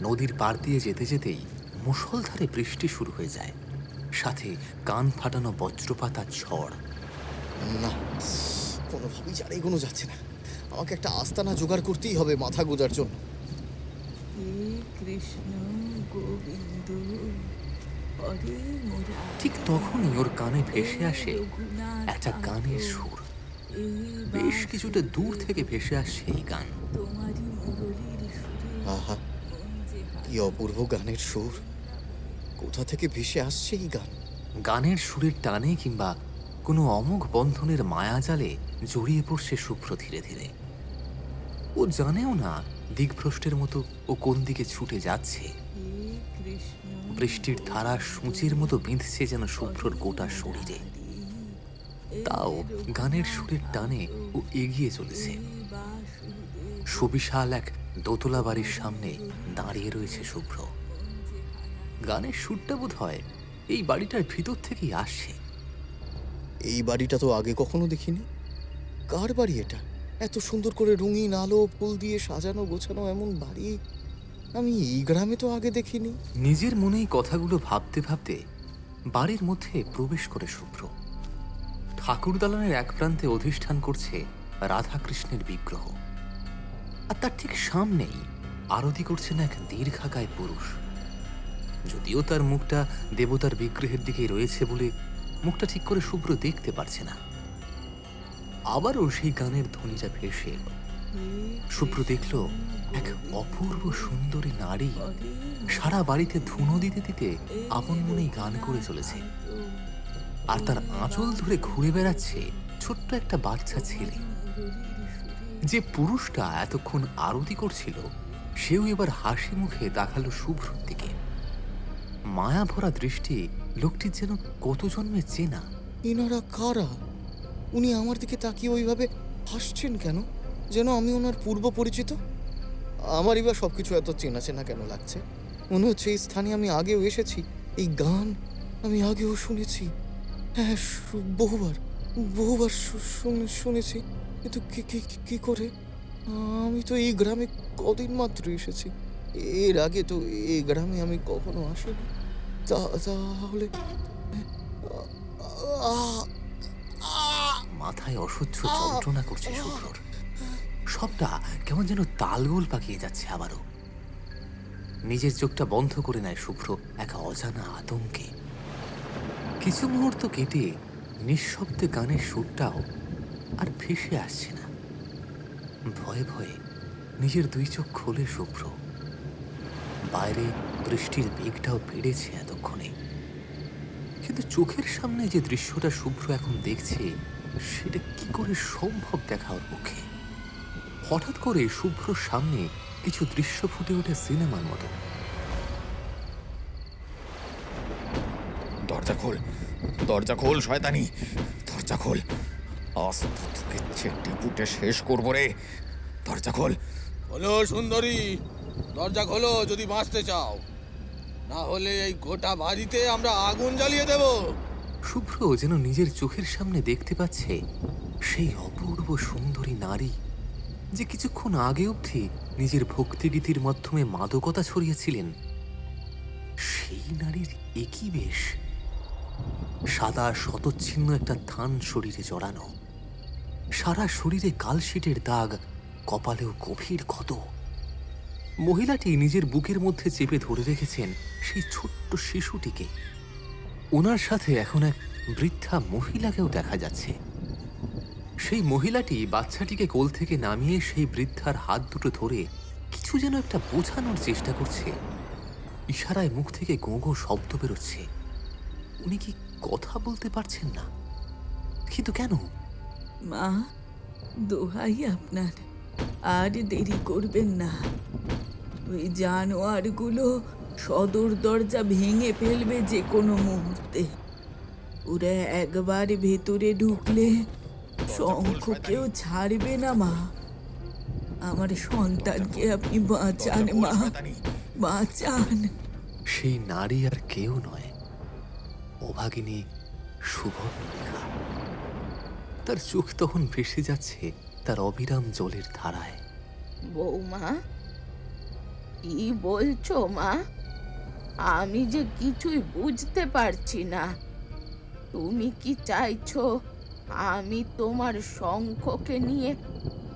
নদীর পাড় দিয়ে যেতে যেতেই মুষলধারে বৃষ্টি শুরু হয়ে যায়, সাথে কান ফাটানো বজ্রপাতার ঝড়। না, কোনোভাবেই আর এগোনো যাচ্ছে না, আমাকে একটা আস্তানা জোগাড় করতেই হবে মাথা গোজার জন্য। কৃষ্ণ গোবিন্দ হরে মুরারি। ঠিক তখনই ওর কানে ভেসে আসে একটা গানের সুর। বেশ কিছুটা দূর থেকে ভেসে আসছে এই গান। তোমারই মুরলীর সুরে আহা, কি অপূর্ব গানের সুর! কোথা থেকে ভেসে আসছে এই গান? গানের সুরের টানে কিংবা কোনো অমোঘ বন্ধনের মায়াজালে জড়িয়ে পড়ছে শুভ্র ধীরে ধীরে। ও জানেও না দিকভ্রষ্টের মতো ও কোন দিকে ছুটে যাচ্ছে। বৃষ্টির ধারা সূচের মতো বিঁধছে যেন শুভ্রর গোটা শরীরে। তাও গানের সুরের টানে ও এগিয়ে চলেছে। সুবিশাল এক দোতলা বাড়ির সামনে দাঁড়িয়ে রয়েছে শুভ্র। গানের সুরটা বোধ হয় এই বাড়িটার ভিতর থেকেই আসছে। এই বাড়িটা তো আগে কখনো দেখিনি। কার বাড়ি এটা? এত সুন্দর করে রঙিন আলো ফুল দিয়ে সাজানো গোছানো এমন বাড়ি আমি এই গ্রামে তো আগে দেখিনি। নিজের মনেই কথাগুলো ভাবতে ভাবতে বাড়ির মধ্যে প্রবেশ করে শুভ্র। ঠাকুর দালানের এক প্রান্তে অধিষ্ঠান করছে রাধাকৃষ্ণের বিগ্রহ, আর তার ঠিক সামনেই আরতি করছেন এক দীর্ঘাকায় পুরুষ। যদিও তার মুখটা দেবতার বিগ্রহের দিকে রয়েছে বলে মুখটা ঠিক করে শুভ্র দেখতে পারছে না। আবারও সেই গানের ধ্বনিটা ভেসে এলো। শুভ্র দেখল এক অপূর্ব সুন্দরী নারী সারা বাড়িতে ধুনো দিতে দিতে আপন মনেই গান করে চলেছে, আর তার আঁচল ধরে ঘুরে বেড়াচ্ছে ছোট্ট একটা বাচ্চা ছেলে। যে পুরুষটা এতক্ষণ আরতি করছিল সেও এবার হাসি মুখে তাকালো শুভ্রর দিকে। মায়া ভরা দৃষ্টি লোকটির যেন কত জন্মে চেনা। এনারা কারা? উনি আমার দিকে তাকিয়ে ওইভাবে হাসছেন কেন, যেন আমি ওনার পূর্ব পরিচিত। আমারই বা সবকিছু এত চেনা চেনা কেন লাগছে? মনে হচ্ছে এই স্থানে আমি আগেও এসেছি। এই গান, আমি আগেও শুনেছি। হ্যাঁ, বহুবার বহুবার শুনেছি, কিন্তু কি করে? আমি তো এই গ্রামে কদিন মাত্র এসেছি। এর আগে তো এই গ্রামে আমি কখনো আসিনি। তাহলে মাথায় অসহ্য যন্ত্রণা করছে শুভ্রর। সবটা কেমন যেন তালগোল পাকিয়ে যাচ্ছে আবারও। নিজের চোখটা বন্ধ করে নেয় শুভ্র এক অজানা আতঙ্কে। কিছু মুহূর্ত কেটে নিঃশব্দে গানের সুরটাও আর ভেসে আসছে না। ভয়ে ভয়ে নিজের দুই চোখ খোলে শুভ্র। বাইরে বৃষ্টির মেঘটাও বেড়েছে এতক্ষণে, কিন্তু চোখের সামনে যে দৃশ্যটা শুভ্র এখন দেখছে সেটা কি করে সম্ভব দেখা ওর পক্ষে। হঠাৎ করে শুভ্রর সামনে কিছু দৃশ্য ফুটে ওঠে সিনেমার মতো। দরজা খোল, দরজা খোল শয়তানি, দরজা খোল। আজ তো তোকে চেটে পুটে শেষ করবো রে। দরজা খোল। খোলো সুন্দরী, দরজা খোলো যদি বাঁচতে চাও, না হলে এই গোটা বাড়িতে আমরা আগুন জ্বালিয়ে দেব। শুভ্র যেন নিজের চোখের সামনে দেখতে পাচ্ছে সেই অপূর্ব সুন্দরী নারী যে কিছুক্ষণ আগে অবধি নিজের ভক্তিগীতির মাধ্যমে মাদকতা ছড়িয়েছিলেন। সেই নারীর একই বেশ, সাদা শতচ্ছিন্ন একটা থান শরীরে জড়ানো, সারা শরীরে কালশিটের দাগ, কপালেও গভীর ক্ষত। মহিলাটি নিজের বুকের মধ্যে চেপে ধরে রেখেছেন সেই ছোট্ট শিশুটিকে। ওনার সাথে এখন এক বৃদ্ধা মহিলাকেও দেখা যাচ্ছে। সেই মহিলাটি বাচ্চাটিকে কোল থেকে নামিয়ে সেই বৃদ্ধার হাত দুটো ধরে কিছু যেন একটা বোঝানোর চেষ্টা করছে। ইশারায় মুখ থেকে গোঁ গোঁ শব্দ বেরোচ্ছে। উনি কি কথা বলতে পারছেন না? কিন্তু কেন? মা, দোহাই আপনার, আর দেরি করবেন না। ওই জানোয়ারগুলো সদর দরজা ভেঙে ফেলবে যে কোনো মুহূর্তে। ওরা একবার ভেতরে ঢুকলে শঙ্খকেও ছাড়বে না। মা, আমার সন্তানকে আপনি বাঁচান মা, বাঁচান। সেই নারী আর কেউ নয়, অভাগিনী সুবর্ণরেখা। তার চোখ তখন ভেসে যাচ্ছে তার অবিরাম জলের ধারায়। বৌমা, কি বলছো মা? আমি যে কিছুই বুঝতে পারছি না। তুমি কি চাইছো আমি তোমার শঙ্খকে নিয়ে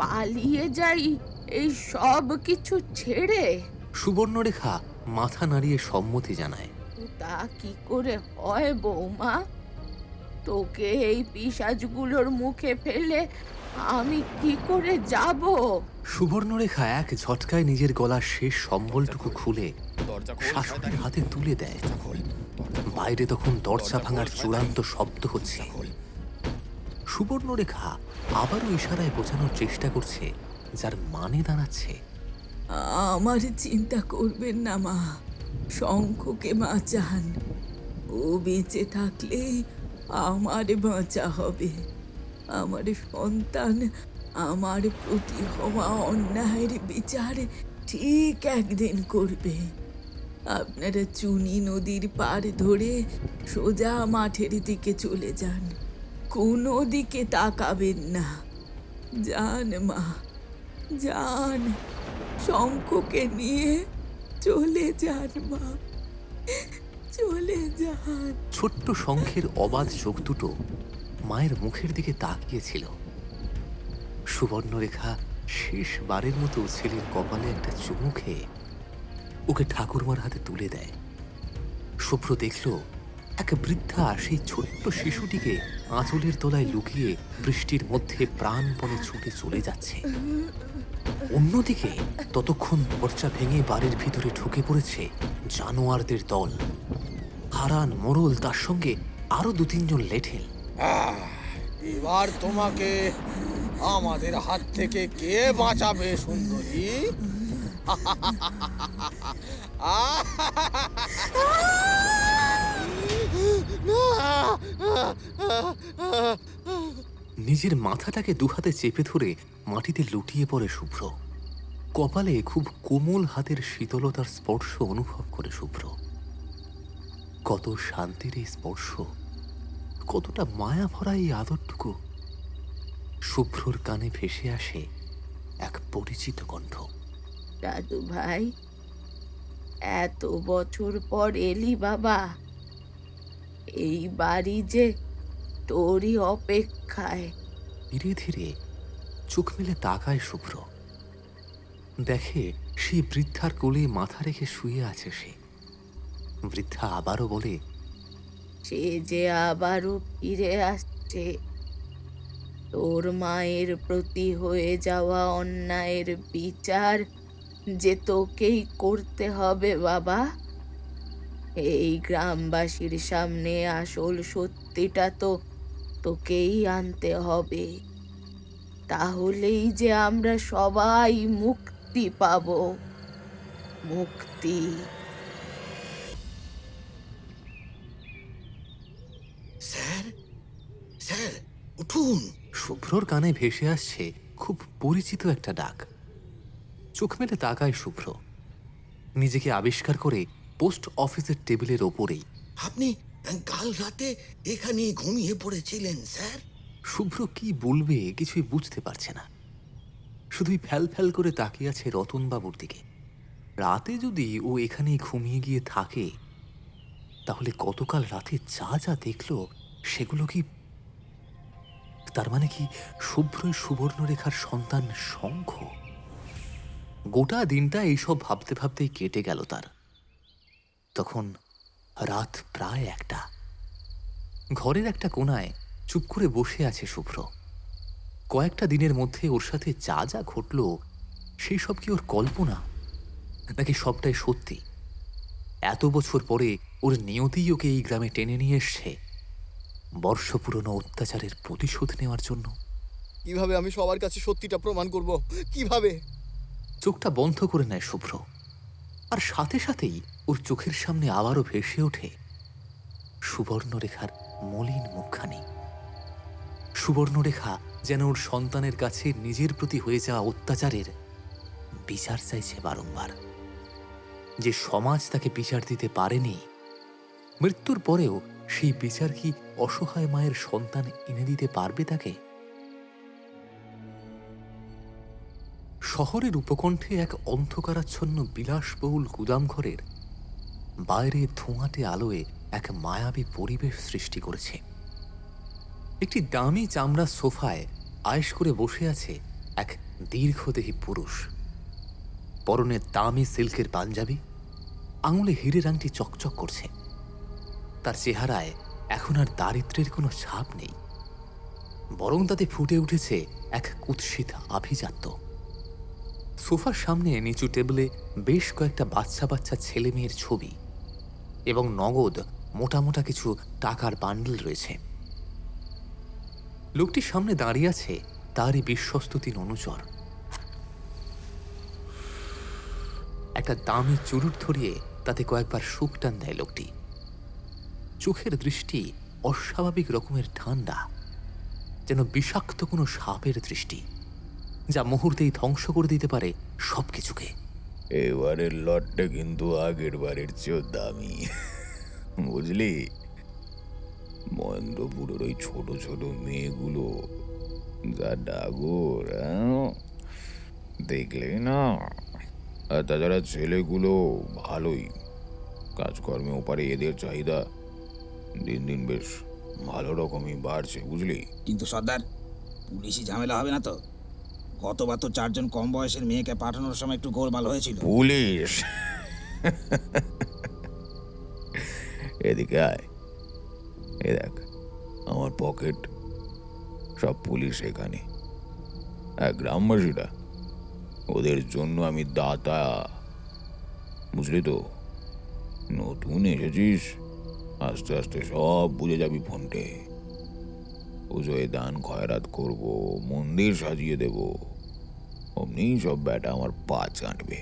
পালিয়ে যাই এই সব কিছু ছেড়ে? সুবর্ণরেখা মাথা নাড়িয়ে সম্মতি জানায়। তা কি করে হয় বৌমা? তোকে এই পিশাচগুলোর মুখে ফেলে আমি কি করে যাব? সুবর্ণরেখা এক ঝটকায় নিজের গলার শেষ সম্বলটুকু খুলে শাশুড়ির হাতে তুলে দেয়। বাইরে তখন দরজা ভাঙার চূড়ান্ত শব্দ হচ্ছে। সুবর্ণরেখা আবারও ইশারায় বোঝানোর চেষ্টা করছে, যার মানে দাঁড়াচ্ছে, আমার চিন্তা করবেন না মা, শঙ্খকে বাঁচান। ও বেঁচে থাকলে আমার বাঁচা হবে। আমার সন্তান আমার প্রতি হওয়া অন্যায়ের বিচার ঠিক একদিন করবে। আপনারা চুনি নদীর পাড় ধরে সোজা মাঠের দিকে চলে যান, কোনো দিকে তাকাবেন না। যান মা, যান, শঙ্খকে নিয়ে চলে যান মা, চলে যান। ছোট্ট শঙ্খের অবাধ চোখ দুটো মায়ের মুখের দিকে তাকিয়েছিল। সুবর্ণরেখা শেষবারের মতো ছেলের কপালে একটা চুমু খেয়ে ওকে ঠাকুরমার হাতে তুলে দেয়। শুভ্র দেখল এক বৃদ্ধা সেই ছোট্ট শিশুটিকে আঁচলের তলায় লুকিয়ে বৃষ্টির মধ্যে প্রাণপণে ছুটে চলে যাচ্ছে। অন্যদিকে ততক্ষণ দরজা ভেঙে বাড়ির ভিতরে ঢুকে পড়েছে জানোয়ারদের দল। হারান, মোড়ল, তার সঙ্গে আরো 2-3 জন লেঠেল। এবার তোমাকে আমাদের হাত থেকে কে বাঁচাবে সুন্দরী? নিজের মাথাটাকে দুহাতে চেপে ধরে মাটিতে লুটিয়ে পড়ে শুভ্র। কপালে খুব কোমল হাতের শীতলতার স্পর্শ অনুভব করে শুভ্র। কত শান্তির এই স্পর্শ, কতটা মায়া ভরা এই আদরটুকু। শুভ্রর কানে ভেসে আসে এক পরিচিত কণ্ঠ। দাদু ভাই, এত বছর পর এলি বাবা। এই বাড়ি যে তোরই অপেক্ষায়। ধীরে ধীরে চোখ মেলে তাকায় শুভ্র, দেখে সেই বৃদ্ধার কোলে মাথা রেখে শুয়ে আছে সে। বৃদ্ধা আবারও বলে, সে যে আবারও ফিরে আসছে। তোর মায়ের প্রতি হয়ে যাওয়া অন্যায়ের বিচার যে তোকেই করতে হবে বাবা। এই গ্রামবাসীর সামনে আসল সত্যিটা তো তোকেই আনতে হবে। তাহলেই যে আমরা সবাই মুক্তি পাবো। মুক্তি। স্যার, স্যার, উঠুন। শুভ্রর কানে ভেসে আসছে খুব পরিচিত একটা ডাক। চোখ মেলে তাকায় শুভ্র, নিজেকে আবিষ্কার করে পোস্ট অফিসের টেবিলের ওপরেই। আপনি কাল রাতে এখানেই ঘুমিয়ে পড়েছিলেন স্যার? শুভ্র কি বলবে কিছুই বুঝতে পারছে না, শুধুই ফ্যাল ফ্যাল করে তাকিয়ে আছে রতনবাবুর দিকে। রাতে যদি ও এখানেই ঘুমিয়ে গিয়ে থাকে, তাহলে গতকাল রাতে যা যা দেখলো সেগুলো কি, তার মানে কি শুভ্রই সুবর্ণরেখার সন্তান শঙ্খ? গোটা দিনটা এইসব ভাবতে ভাবতেই কেটে গেল তার। তখন রাত প্রায় 1টা। ঘরের একটা কোণায় চুপ করে বসে আছে শুভ্র। কয়েকটা দিনের মধ্যে ওর সাথে যা যা ঘটল, সেই সব কি ওর কল্পনা, নাকি সবটাই সত্যি? এত বছর পরে ওর নিয়তিই ওকে এই গ্রামে টেনে নিয়ে এসছে বর্ষ পুরনো অত্যাচারের প্রতিশোধ নেওয়ার জন্য। কিভাবে আমি সবার কাছে সত্যিটা প্রমাণ করব? কিভাবে? চোখটা বন্ধ করে নেয় শুভ্র, আর সাথে সাথেই ওর চোখের সামনে আবারও ভেসে ওঠে সুবর্ণরেখার মলিন মুখখানি। সুবর্ণরেখা যেন ওর সন্তানের কাছে নিজের প্রতি হয়ে যাওয়া অত্যাচারের বিচার চাইছে বারংবার। যে সমাজ তাকে বিচার দিতে পারেনি, মৃত্যুর পরেও সেই বিচার কি অসহায় মায়ের সন্তান এনে দিতে পারবে তাকে? শহরের উপকণ্ঠে এক অন্ধকারাচ্ছন্ন বিলাসবহুল গুদামঘরের বাইরে ধোঁয়াটে আলোয় এক মায়াবী পরিবেশ সৃষ্টি করেছে। একটি দামি চামড়ার সোফায় আয়েশ করে বসে আছে এক দীর্ঘদেহী পুরুষ। পরনে দামি সিল্কের পাঞ্জাবি, আঙুলে হীরের আংটি চকচক করছে। তার চেহারায় এখন আর দারিদ্র্যের কোনো ছাপ নেই, বরং তাতে ফুটে উঠেছে এক কুৎসিত আভিজাত্য। সোফার সামনে নিচু টেবিলে বেশ কয়েকটা বাচ্চা বাচ্চা ছেলে মেয়ের ছবি এবং নগদ মোটা মোটা কিছু টাকার বান্ডেল রয়েছে। লোকটির সামনে দাঁড়িয়ে আছে তারই বিশ্বস্ত 3 অনুচর। একটা দামি চুরুট ধরিয়ে তাতে কয়েকবার সুখ টান দেয় লোকটি। চোখের দৃষ্টি অস্বাভাবিক রকমের ঠান্ডা, যেন বিষাক্ত কোনো সাপের দৃষ্টি, যা মুহূর্তেই ধ্বংস করে দিতে পারে সবকিছুকে। এবারের লটটা কিন্তু আগের বারের চেয়েও দামি, বুঝলি? মহেন্দ্রপুরের ওই ছোট ছোট মেয়েগুলো যা ডাগর, দেখলে না? আর তাছাড়া ছেলেগুলো ভালোই, কাজকর্মে ওপারে এদের চাহিদা দিন দিন বেশ ভালো রকমই বাড়ছে, বুঝলি? কিন্তু সর্দার, পুলিশি ঝামেলা হবে না তো? গতবার তো 4 জন কম বয়সের মেয়েকে পাঠানোর সময় একটু গোলমাল হয়েছিল। পুলিশ? এদিকে আয়, এ দেখ আমার পকেট, সব পুলিশ এখানে। আর গ্রামবাসীরা, ওদের জন্য আমি দাতা, বুঝলি তো? নতুন এসেছিস, আস্তে আস্তে সব বুঝে যাবি ফোনটে। পুজোয় দান খয়রাত করব, মন্দির সাজিয়ে দেব, অমনি সব ব্যাটা আমার পা চাটবে।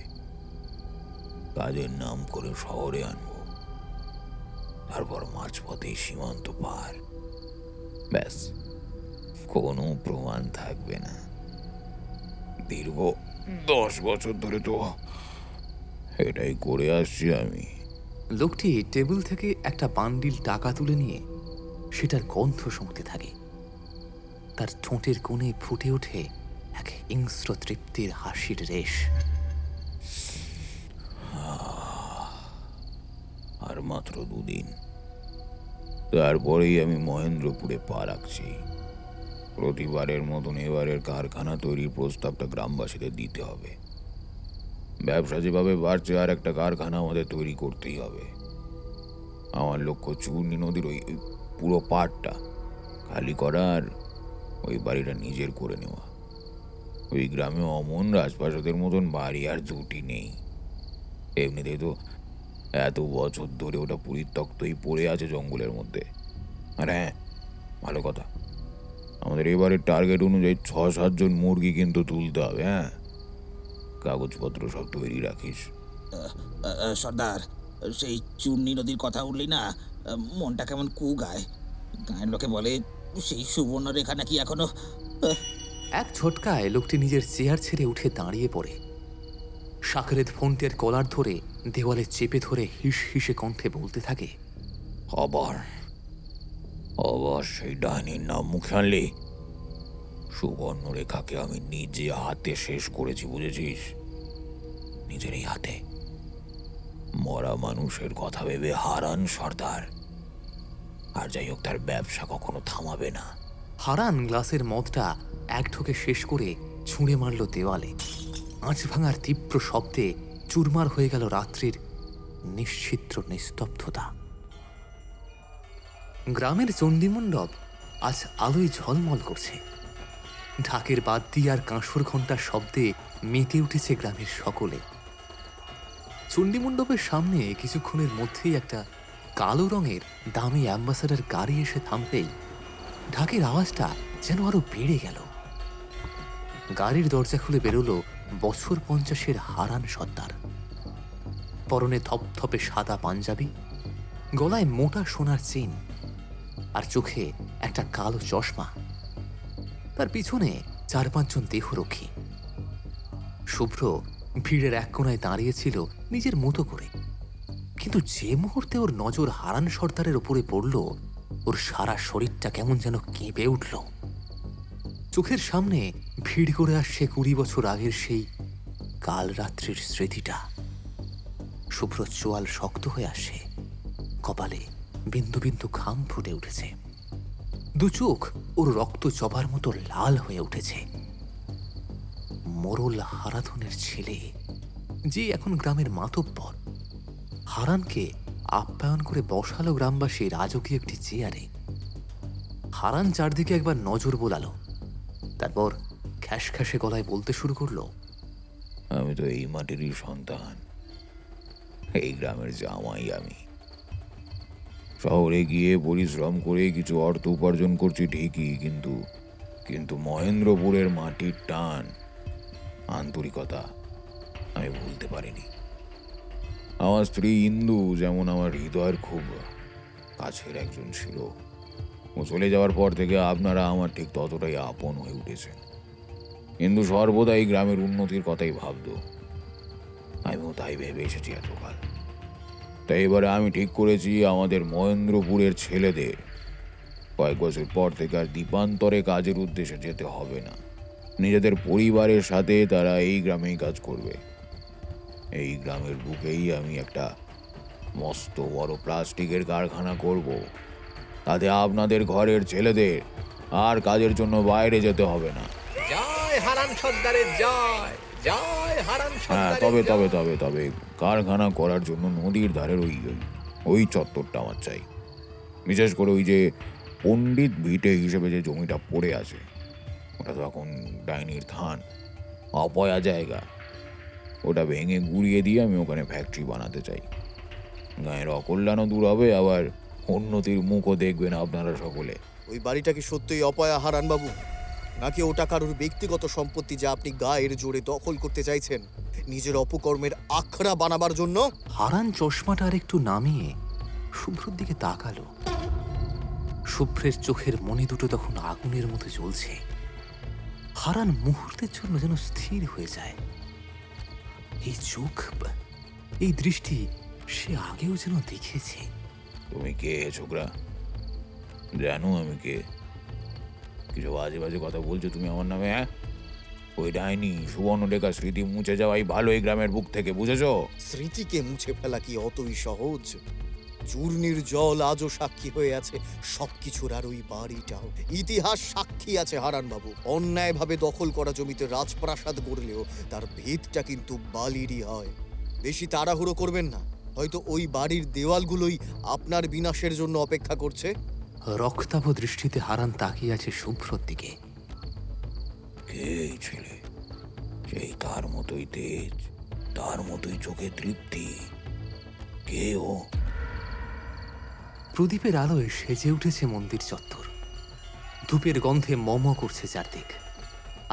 কাজের নাম করে শহরে আনবো, তারপর মাঝপথেই সীমান্ত পার। ব্যাস, কোনো প্রমাণ থাকবে না। দীর্ঘ 10 বছর ধরে তো এটাই করে আসছি আমি। লোকটি টেবিল থেকে একটা বান্ডিল টাকা তুলে নিয়ে সেটার গন্ধ শুঁকতে থাকে। তার ঠোঁটের কোণে ফুটে ওঠে এক হিংস্র তৃপ্তির হাসির রেশ। আর মাত্র 2 দিন, তারপরেই আমি মহেন্দ্রপুরে পা রাখছি। প্রতিবারের মতন এবারের কারখানা তৈরির প্রস্তাবটা গ্রামবাসীদের দিতে হবে। ব্যবসা যেভাবে বাড়ছে, আর একটা কারখানা আমাদের তৈরি করতেই হবে। আমার লক্ষ্য চূর্ণী নদীর ওই পুরো পাড়টা খালি করা আর ওই বাড়িটা নিজের করে নেওয়া। ওই গ্রামে অমন রাজপ্রাসাদের মতন বাড়ি আর জুটি নেই। এমনিতেই তো এত বছর ধরে ওটা পরিত্যক্তই পড়ে আছে জঙ্গলের মধ্যে। আর হ্যাঁ, ভালো কথা, আমাদের এবারের টার্গেট অনুযায়ী 6-7 জন মুরগি কিন্তু তুলতে হবে। হ্যাঁ, কাগজপত্র সব তৈরি রাখিস। সর্দার, সেই চূর্ণী নদীর কথা উঠলি না, মনটা কেমন কুগায়। গায়ের লোকে বলে সেই সুবর্ণরেখা নাকি এখনো। এক ঝটকায় লোকটি নিজের চেয়ার ছেড়ে উঠে দাঁড়িয়ে পড়ে। সাকরেদ ফোনটের কলার ধরে দেওয়ালে চেপে ধরে হিস হিসে কণ্ঠে বলতে থাকে, আবার আবার সেই ডাইনির নাম মুখে আনলি? সুবর্ণরেখাকে আমি নিজে হাতে শেষ করেছি, বুঝেছিস? নিজের এই হাতে। মরা মানুষের কথা ভেবে হারান সর্দার। আর যাই হোক, তার ব্যবসা কখনো থামাবে না। হারান গ্লাসের মদটা এক ঢোকে শেষ করে ছুঁড়ে মারল দেওয়ালে। আঁচ ভাঙার তীব্র শব্দে চুরমার হয়ে গেল রাত্রির নিশ্চিত্র নিস্তব্ধতা। গ্রামের চণ্ডীমণ্ডপ আজ আলোয় ঝলমল করছে। ঢাকের বাদ্যি আর কাঁসর ঘণ্টার শব্দে মেতে উঠেছে গ্রামের সকলে। চণ্ডীমণ্ডপের সামনে কিছুক্ষণের মধ্যেই একটা কালো রঙের দামি অ্যাম্বাসাডার গাড়ি এসে থামতেই ঢাকের আওয়াজটা যেন আরো বেড়ে গেল। গাড়ির দরজা খুলে বেরোলো বছর 50-এর হারান সর্দার। পরনে থপথপে সাদা পাঞ্জাবি, গলায় মোটা সোনার চেন, আর চোখে একটা কালো চশমা। তার পিছনে 4-5 জন দেহরক্ষী। শুভ্র ভিড়ের এক কোণায় দাঁড়িয়েছিল নিজের মতো করে, কিন্তু যে মুহূর্তে ওর নজর হারান সর্দারের ওপরে পড়ল, ওর সারা শরীরটা কেমন যেন কেঁপে উঠল। চোখের সামনে ভিড় করে আসছে 20 বছর আগের সেই কাল রাত্রির স্মৃতিটা। শুভ্র চোয়াল শক্ত হয়ে আসে, কপালে বিন্দু বিন্দু ঘাম ফুটে উঠেছে। দু চোখ ওর রক্ত জবার মতো লাল হয়ে উঠেছে। মোরল হারাধনের ছেলে, যে এখন গ্রামের মাতব্বর, হারানকে আপ্যায়ন করে বসালো গ্রামবাসী রাজকীয় একটি চেয়ারে। হারান চারদিকে একবার নজর বোলালো, তারপর খ্যাসখ্যাসে গলায় বলতে শুরু করলো, আমি তো এই মাটিরই সন্তান, এই গ্রামের জামাই আমি। শহরে গিয়ে পরিশ্রম করে কিছু অর্থ উপার্জন করছি ঠিকই, কিন্তু মহেন্দ্রপুরের মাটির টান, আন্তরিকতা আমি ভুলতে পারিনি। আমার স্ত্রী ইন্দু যেমন আমার হৃদয়ের খুব কাছের একজন ছিল, ও চলে যাওয়ার পর থেকে আপনারা আমার ঠিক ততটাই আপন হয়ে উঠেছেন। কিন্তু সর্বদা এই গ্রামের উন্নতির কথাই ভাবত। আমিও তাই ভেবে এসেছি এতকাল। তাই এবারে আমি ঠিক করেছি আমাদের মহেন্দ্রপুরের ছেলেদের কয়েক বছর পর থেকে আর দ্বীপান্তরে কাজের উদ্দেশ্যে যেতে হবে না। নিজেদের পরিবারের সাথে তারা এই গ্রামেই কাজ করবে। এই গ্রামের বুকেই আমি একটা মস্ত বড় প্লাস্টিকের কারখানা করব। তাতে আপনাদের ঘরের ছেলেদের আর কাজের জন্য বাইরে যেতে হবে না। জয় হারান সর্দারের জয়, জয় হারান হ্যাঁ, সর্দারের তবে জয়। তবে তবে কারখানা করার জন্য নদীর ধারের ওই চত্বরটা আমার চাই। বিশেষ করে ওই যে পণ্ডিত ভিটে হিসেবে যে জমিটা পড়ে আছে, ওটা তো এখন ডাইনির থান, অপয়া জায়গা। ওটা ভেঙে গুড়িয়ে দিয়ে আমি ওখানে ফ্যাক্টরি বানাতে চাই। গায়ের অকল্যাণও দূর হবে, আবার উন্নতির মুখও দেখবেন আপনারা সকলে। ওই বাড়িটা কি সত্যিই অপয়া হারান বাবু, নাকি ওটা কারোর ব্যক্তিগত সম্পত্তি যা আপনি গায়ের জোরে দখল করতে চাইছেন নিজের অপকর্মের আখড়া বানাবার জন্য? হারান চশমাটা আর একটু নামিয়ে শুভ্রর দিকে তাকালো। শুভ্রের চোখের মনি দুটো তখন আগুনের মতো জ্বলছে। হারান মুহূর্তের জন্য যেন স্থির হয়ে যায়। এই চোখ, এই দৃষ্টি সে আগেও যেন দেখেছে। তুমি কে ছোকরা? জানো আমি কে? কিছু বাজে বাজে কথা বলছো তুমি আমার নামে, হ্যাঁ? ওই ডাইনি সুবর্ণরেখার স্মৃতি মুছে যাওয়াই ভালো এই গ্রামের বুক থেকে, বুঝেছো? স্মৃতিকে মুছে ফেলা কি অতই সহজ? চূর্ণির জল আজও সাক্ষী হয়ে আছে সবকিছুর, আর ওই বাড়িটাও ইতিহাস সাক্ষী আছে হারানবাবু। অন্যায়ভাবে দখল করা জমিতে রাজপ্রাসাদ গড়লেও তার ভিতটা কিন্তু বালিরই হয়। বেশি তাড়াহুড়ো করবেন না, হয়তো ওই বাড়ির দেওয়ালগুলোই আপনার বিনাশের জন্য অপেক্ষা করছে। রক্তাভ দৃষ্টিতে হারান তাকিয়ে আছে শুভ্রর দিকে। কে এই ছেলে? সেই তার মতোই তেজ, তার মতোই চোখে তৃপ্তি। কে ও? প্রদীপের আলোয় সেজে উঠেছে মন্দির চত্বর। ধূপের গন্ধে মম করছে চারদিক,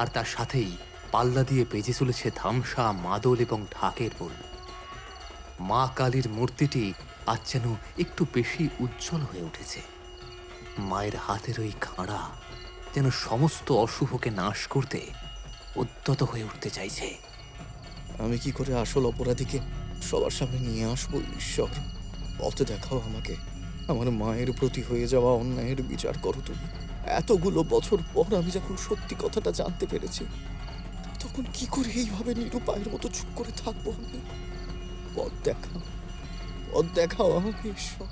আর তার সাথেই পাল্লা দিয়ে বেজে চলেছে ধামসা, মাদল এবং ঢাকের বোল। মা কালীর মূর্তিটি আজ যেন একটু বেশি উজ্জ্বল হয়ে উঠেছে। মায়ের হাতের ওই খাঁড়া যেন সমস্ত অশুভকে নাশ করতে উদ্যত হয়ে উঠতে চাইছে। আমি কি করে আসল অপরাধীকে সবার সামনে নিয়ে আসবো? ঈশ্বর, পথ দেখাও আমাকে। আমার মায়ের প্রতি হয়ে যাওয়া অন্যায়ের বিচার করো তুমি। এতগুলো বছর পর আমি যখন সত্যি কথাটা জানতে পেরেছি, তখন কি করে এইভাবে নিরুপায়ের মতো চুপ করে থাকবো আমি? পথ দেখাও, পথ দেখাও আমাকে ঈশ্বর।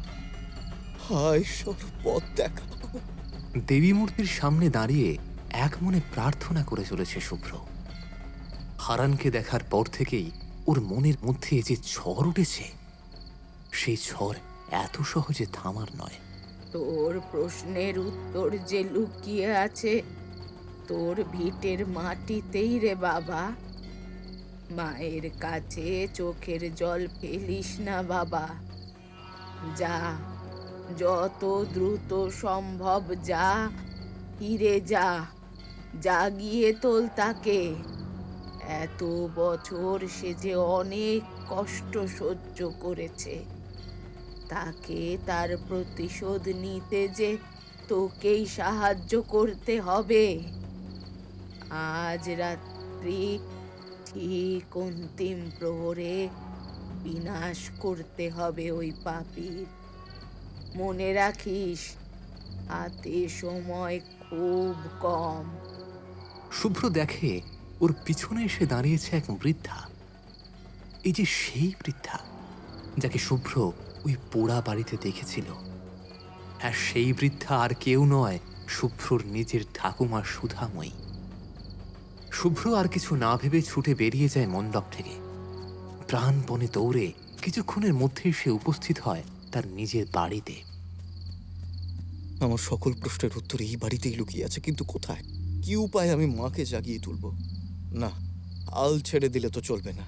হায় ঈশ্বর, পথ দেখাও। দেবী মূর্তির সামনে দাঁড়িয়ে এক মনে প্রার্থনা করে চলেছে শুভ্র। হারানকে দেখার পর থেকেই ওর মনের মধ্যে যে ঝড় উঠেছে, সেই ঝড় এত সহজে থামার নয়। তোর প্রশ্নের উত্তর যে লুকিয়ে আছে তোর ভিটের মাটিতেই রে বাবা। মায়ের কাছে চোখের জল ফেলিস না বাবা। যা, যত দ্রুত সম্ভব যা, ফিরে যা, জাগিয়ে তোল তাকে। এত বছর সে যে অনেক কষ্ট সহ্য করেছে, তাকে তার প্রতিশোধ নিতে যে তোকেই সাহায্য করতে হবে। আজ রাত্রি ঠিক অন্তিম প্রহরে বিনাশ করতে হবে ওই পাপীর। মনে রাখিস, হাতে সময় খুব কম। শুভ্র দেখে ওর পিছনে এসে দাঁড়িয়েছে এক বৃদ্ধা। এই যে সেই বৃদ্ধা যাকে শুভ্র ওই পোড়া বাড়িতে দেখেছিল। হ্যাঁ, সেই বৃদ্ধা আর কেউ নয়, শুভ্রর নিজের ঠাকুমা সুধাময়ী। শুভ্র আর কিছু না ভেবে ছুটে বেরিয়ে যায় মণ্ডপ থেকে। প্রাণপণে দৌড়ে কিছুক্ষণের মধ্যেই সে উপস্থিত হয় তার নিজের বাড়িতে। আমার সকল প্রশ্নের উত্তর এই বাড়িতেই লুকিয়ে আছে, কিন্তু কোথায়? কি উপায় আমি মাকে জাগিয়ে তুলবো? না, হাল ছেড়ে দিলে তো চলবে না।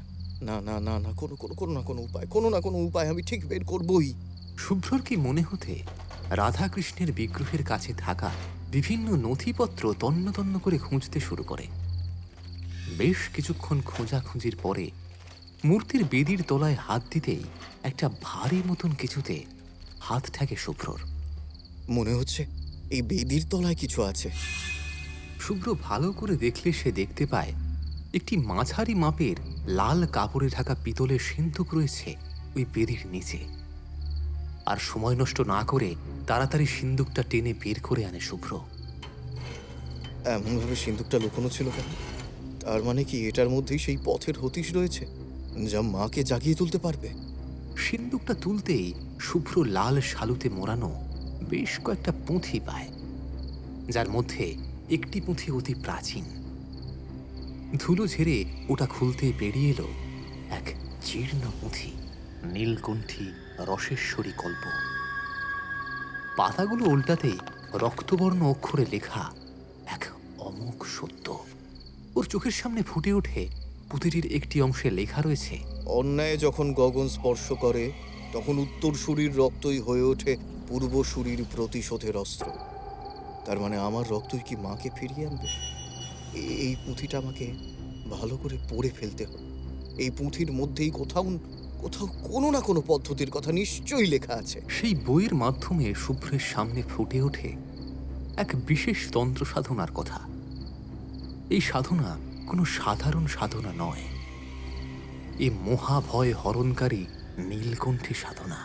না না না না, কোনো না কোনো উপায় আমি ঠিক বের করবই। শুভ্রর কি মনে হতে রাধাকৃষ্ণের বিগ্রহের কাছে থাকা বিভিন্ন নথিপত্র তন্ন তন্ন করে খুঁজতে শুরু করে। বেশ কিছুক্ষণ খোঁজাখুঁজির পরে মূর্তির বেদির তলায় হাত দিতেই একটা ভারী মতন কিছুতে হাত ঠেকে শুভ্রর। মনে হচ্ছে এই বেদির তলায় কিছু আছে। শুভ্র ভালো করে দেখলে সে দেখতে পায় একটি মাঝারি মাপের লাল কাপড়ে ঢাকা পিতলের সিন্দুক রয়েছে ওই বেদির নিচে। আর সময় নষ্ট না করে তাড়াতাড়ি সিন্দুকটা টেনে বের করে আনে শুভ্র। এমনভাবে সিন্দুকটা লুকোনো ছিল কেন? তার মানে কি এটার মধ্যেই সেই পথের হদিশ রয়েছে যা মাকে জাগিয়ে তুলতে পারবে? সিন্দুকটা তুলতেই শুভ্র লাল শালুতে মোড়ানো বেশ কয়েকটা পুঁথি পায়, যার মধ্যে একটি পুঁথি অতি প্রাচীন। ধুলো ঝেড়ে ওটা খুলতে বেরিয়ে এলো এক জীর্ণ পুঁথি, নীলকণ্ঠী রসেশ্বরী কল্প। পাতাগুলো উল্টাতেই রক্তবর্ণ অক্ষরে লেখা এক অমোঘ সত্য। ওর চোখের সামনে ফুটে ওঠে পুঁথিটির একটি অংশে লেখা রয়েছে, অন্যায় যখন গগন স্পর্শ করে তখন উত্তরসূরির রক্তই হয়ে ওঠে পূর্বসূরির প্রতিশোধের অস্ত্র। তার মানে আমার রক্তই কি মাকে ফিরিয়ে আনবে? এই পুঁথিটা আমাকে ভালো করে পড়ে ফেলতে হবে। এই পুঁথির মধ্যেই কোথাও কোনো না কোনো পদ্ধতির কথা নিশ্চয়ই লেখা আছে। সেই বইয়ের মাধ্যমে শুভ্রের সামনে ফুটে ওঠে এক বিশেষ তন্ত্র সাধনার কথা। এই সাধনা কোনো সাধারণ সাধনা নয়। এ মহাভয় হরণকারী নীলকণ্ঠী সাধনা,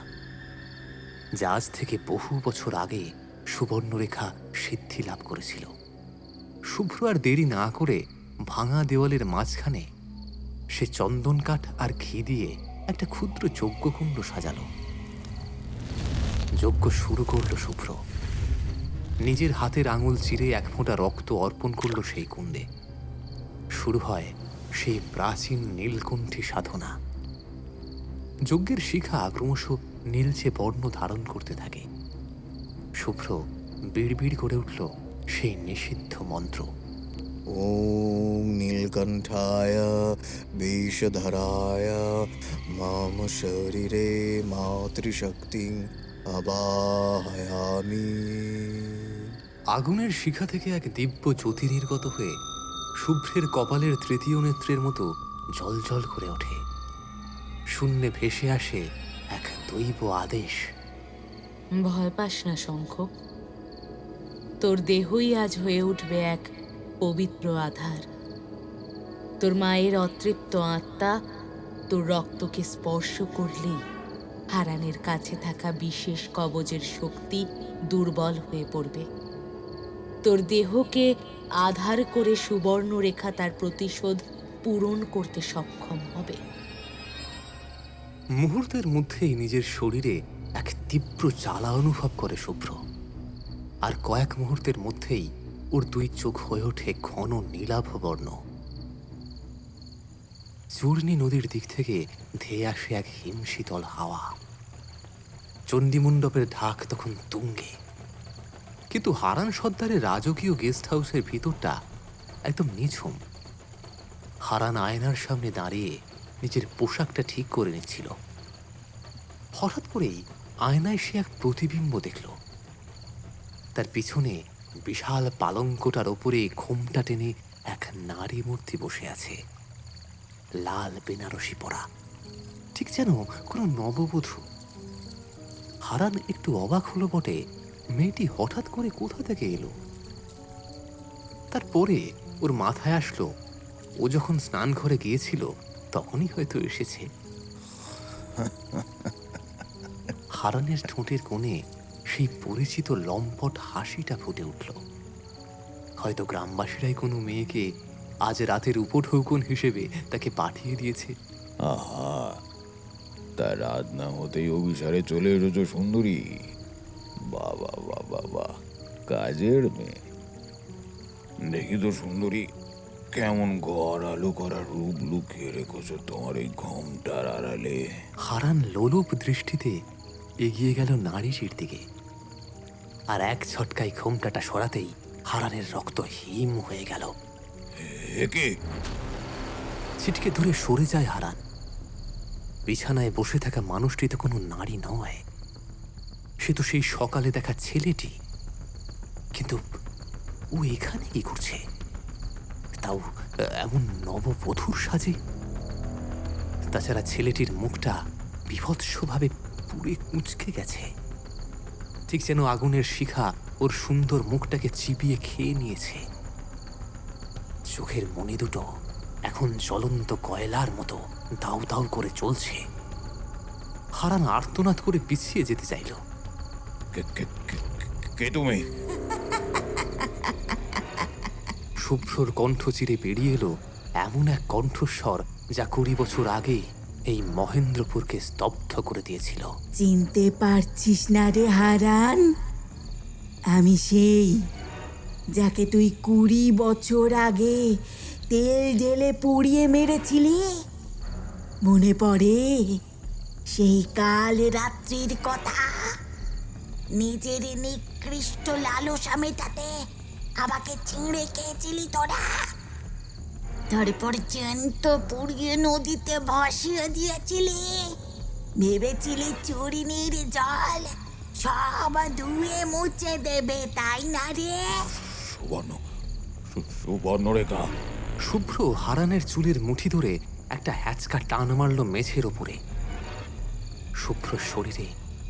যা আজ থেকে বহু বছর আগে সুবর্ণরেখা সিদ্ধি লাভ করেছিল। শুভ্র আর দেরি না করে ভাঙা দেওয়ালের মাঝখানে সে চন্দন কাঠ আর ঘি দিয়ে একটা ক্ষুদ্র যজ্ঞকুণ্ড সাজালো। যজ্ঞ শুরু করল শুভ্র। নিজের হাতের আঙুল চিরে এক ফোঁটা রক্ত অর্পণ করল সেই কুণ্ডে। শুরু হয় সেই প্রাচীন নীলকণ্ঠী সাধনা। যজ্ঞের শিখা ক্রমশ নীলচে বর্ণ ধারণ করতে থাকে। শুভ্র বিড়বিড় করে উঠল সেই নিষিদ্ধ মন্ত্র। ওম নীলকণ্ঠায় বিষধরায় মাম শরীরে মাতৃশক্তি আবাহয়ামি। আগুনের শিখা থেকে এক দিব্য জ্যোতি নির্গত হয়ে শুভ্রের কপালের তৃতীয় নেত্রের মতো জ্বলজ্বল করে ওঠে। শূন্যে ভেসে আসে এক দৈব আদেশ। ভয় পাস না শঙ্খ, তোর দেহই আজ হয়ে উঠবে এক পবিত্র আধার। তোর মায়ের অতৃপ্ত আত্মা তোর রক্তকে স্পর্শ করলেই হারানের কাছে থাকা বিশেষ কবজের শক্তি দুর্বল হয়ে পড়বে। তোর দেহকে আধার করে সুবর্ণরেখা তার প্রতিশোধ পূরণ করতে সক্ষম হবে। মুহূর্তের মধ্যেই নিজের শরীরে এক তীব্র জ্বালা অনুভব করে শুভ্র। আর কয়েক মুহূর্তের মধ্যেই ওর দুই চোখ হয়ে ওঠে ঘন নীলাভ বর্ণ। চূর্ণী নদীর দিক থেকে ধেয়ে আসে এক হিমশীতল হাওয়া। চণ্ডীমণ্ডপের ঢাক তখন তুঙ্গে। কিন্তু হারান সর্দারের রাজকীয় গেস্ট হাউসের ভিতরটা একদম নিঝুম। হারান আয়নার সামনে দাঁড়িয়ে নিজের পোশাকটা ঠিক করে নিচ্ছিল। হঠাৎ করেই আয়নায় সে এক প্রতিবিম্ব দেখল। তার পিছনে বিশাল পালঙ্কটার ওপরে ঘোমটা টেনে এক নারী মূর্তি বসে আছে, লাল বেনারসি পরা, ঠিক যেন কোনো নববধূ। হারান একটু অবাক হলো বটে, মেয়েটি হঠাৎ করে কোথা থেকে এলো। তারপরে ওর মাথায় আসলো ও যখন স্নান ঘরে গিয়েছিল তখনই হয়তো এসেছে। হারানের ঠোঁটের কোণে সেই পরিচিত লম্পট হাসিটা ফুটে উঠল। হয়তো গ্রামবাসীরাই কোনো মেয়েকে আজ রাতের উপঢৌকন হিসেবে তাকে পাঠিয়ে দিয়েছে। আহা, তা রাত না হতেই অভিসারে চলে এসেছ সুন্দরী। বাবা বাবা বা, কাজের মেয়ে। দেখি তো সুন্দরী, কেমন ঘর আলো করা রূপ লুকিয়ে রেখেছ তোমার এই ঘোমটার আড়ালে। হারান লোলুপ দৃষ্টিতে এগিয়ে গেল নারীটির দিকে, আর এক ঝটকায় ঘোমটাটা সরাতেই হারানের রক্ত হিম হয়ে গেল। একে ছিটকে দূরে সরে যায় হারান। বিছানায় বসে থাকা মানুষটি তো কোনো নারী নয়, সে তো সেই সকালে দেখা ছেলেটি। কিন্তু ও এখানে কি করছে, তাও এমন নববধূর সাজে? তাছাড়া ছেলেটির মুখটা বিভৎসভাবে পুড়ে কুঁচকে গেছে, ঠিক যেন আগুনের শিখা ওর সুন্দর মুখটাকে চিবিয়ে খেয়ে নিয়েছে। চোখের মনি দুটো এখন জ্বলন্ত কয়লার মতো দাউ দাউ করে চলছে। হারান আর্তনাদ করে পিছিয়ে যেতে চাইল। কে তুমি? শুভ্রর কণ্ঠ চিরে বেরিয়ে এলো এমন এক কণ্ঠস্বর যা 20 বছর আগে এই মহেন্দ্রপুরকে স্তব্ধ করে দিয়েছিল। চিনতে পারছিস না রে হারান? আমি সেই যাকে তুই 20 বছর আগে তেল ঢেলে পুড়িয়ে মেরেছিলি। মনে পড়ে সেই কাল রাত্রির কথা? নিজের নিকৃষ্ট লালসা মেটাতে আমাকে ছিঁড়ে খেয়েছিলি তোরা। তারপর জ্যান্ত পুড়িয়ে নদীতে ভাসিয়ে দিয়েছিলি। ভেবেছিলি চুরিনির জল সব ধুয়ে মুছে দেবে, তাই না রে? সুবর্ণরেখা। শুভ্র হারানের চুলের মুঠি ধরে একটা হ্যাচকা টান মারল মেঝের ওপরে। শুভ্র শরীরে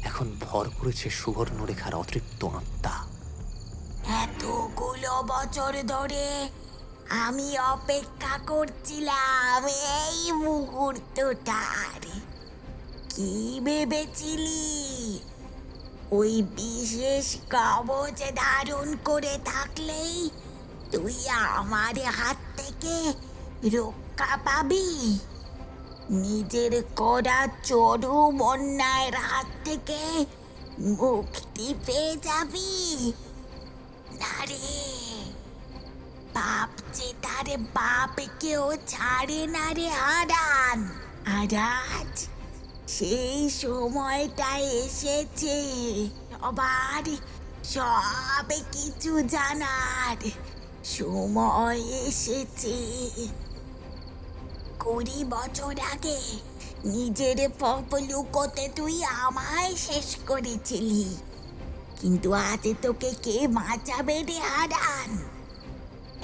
এখন ভর করেছে সুবর্ণরেখার অতৃপ্ত আত্মা। এতগুলো বছর ধরে আমি অপেক্ষা করছিলাম এই মুহূর্তটার। কি ভেবেছিলি ওই বিশেষ কবচ ধারণ করে থাকলেই তুই আমার হাত থেকে রক্ষা পাবি, নিজের করা চরম অন্যায়ের হাত থেকে মুক্তি পেয়ে যাবি? না রে, পাপ যে তার বাপকেও ছাড়ে না রে হারান। আর আজ সেই সময়টা এসেছে সবার সব কিছু জানার সময় এসেছে। 20 বছর আগে নিজের পাপ লুকোতে তুই আমায় শেষ করেছিলি, কিন্তু আজ তোকে কে বাঁচাবে রে হারান?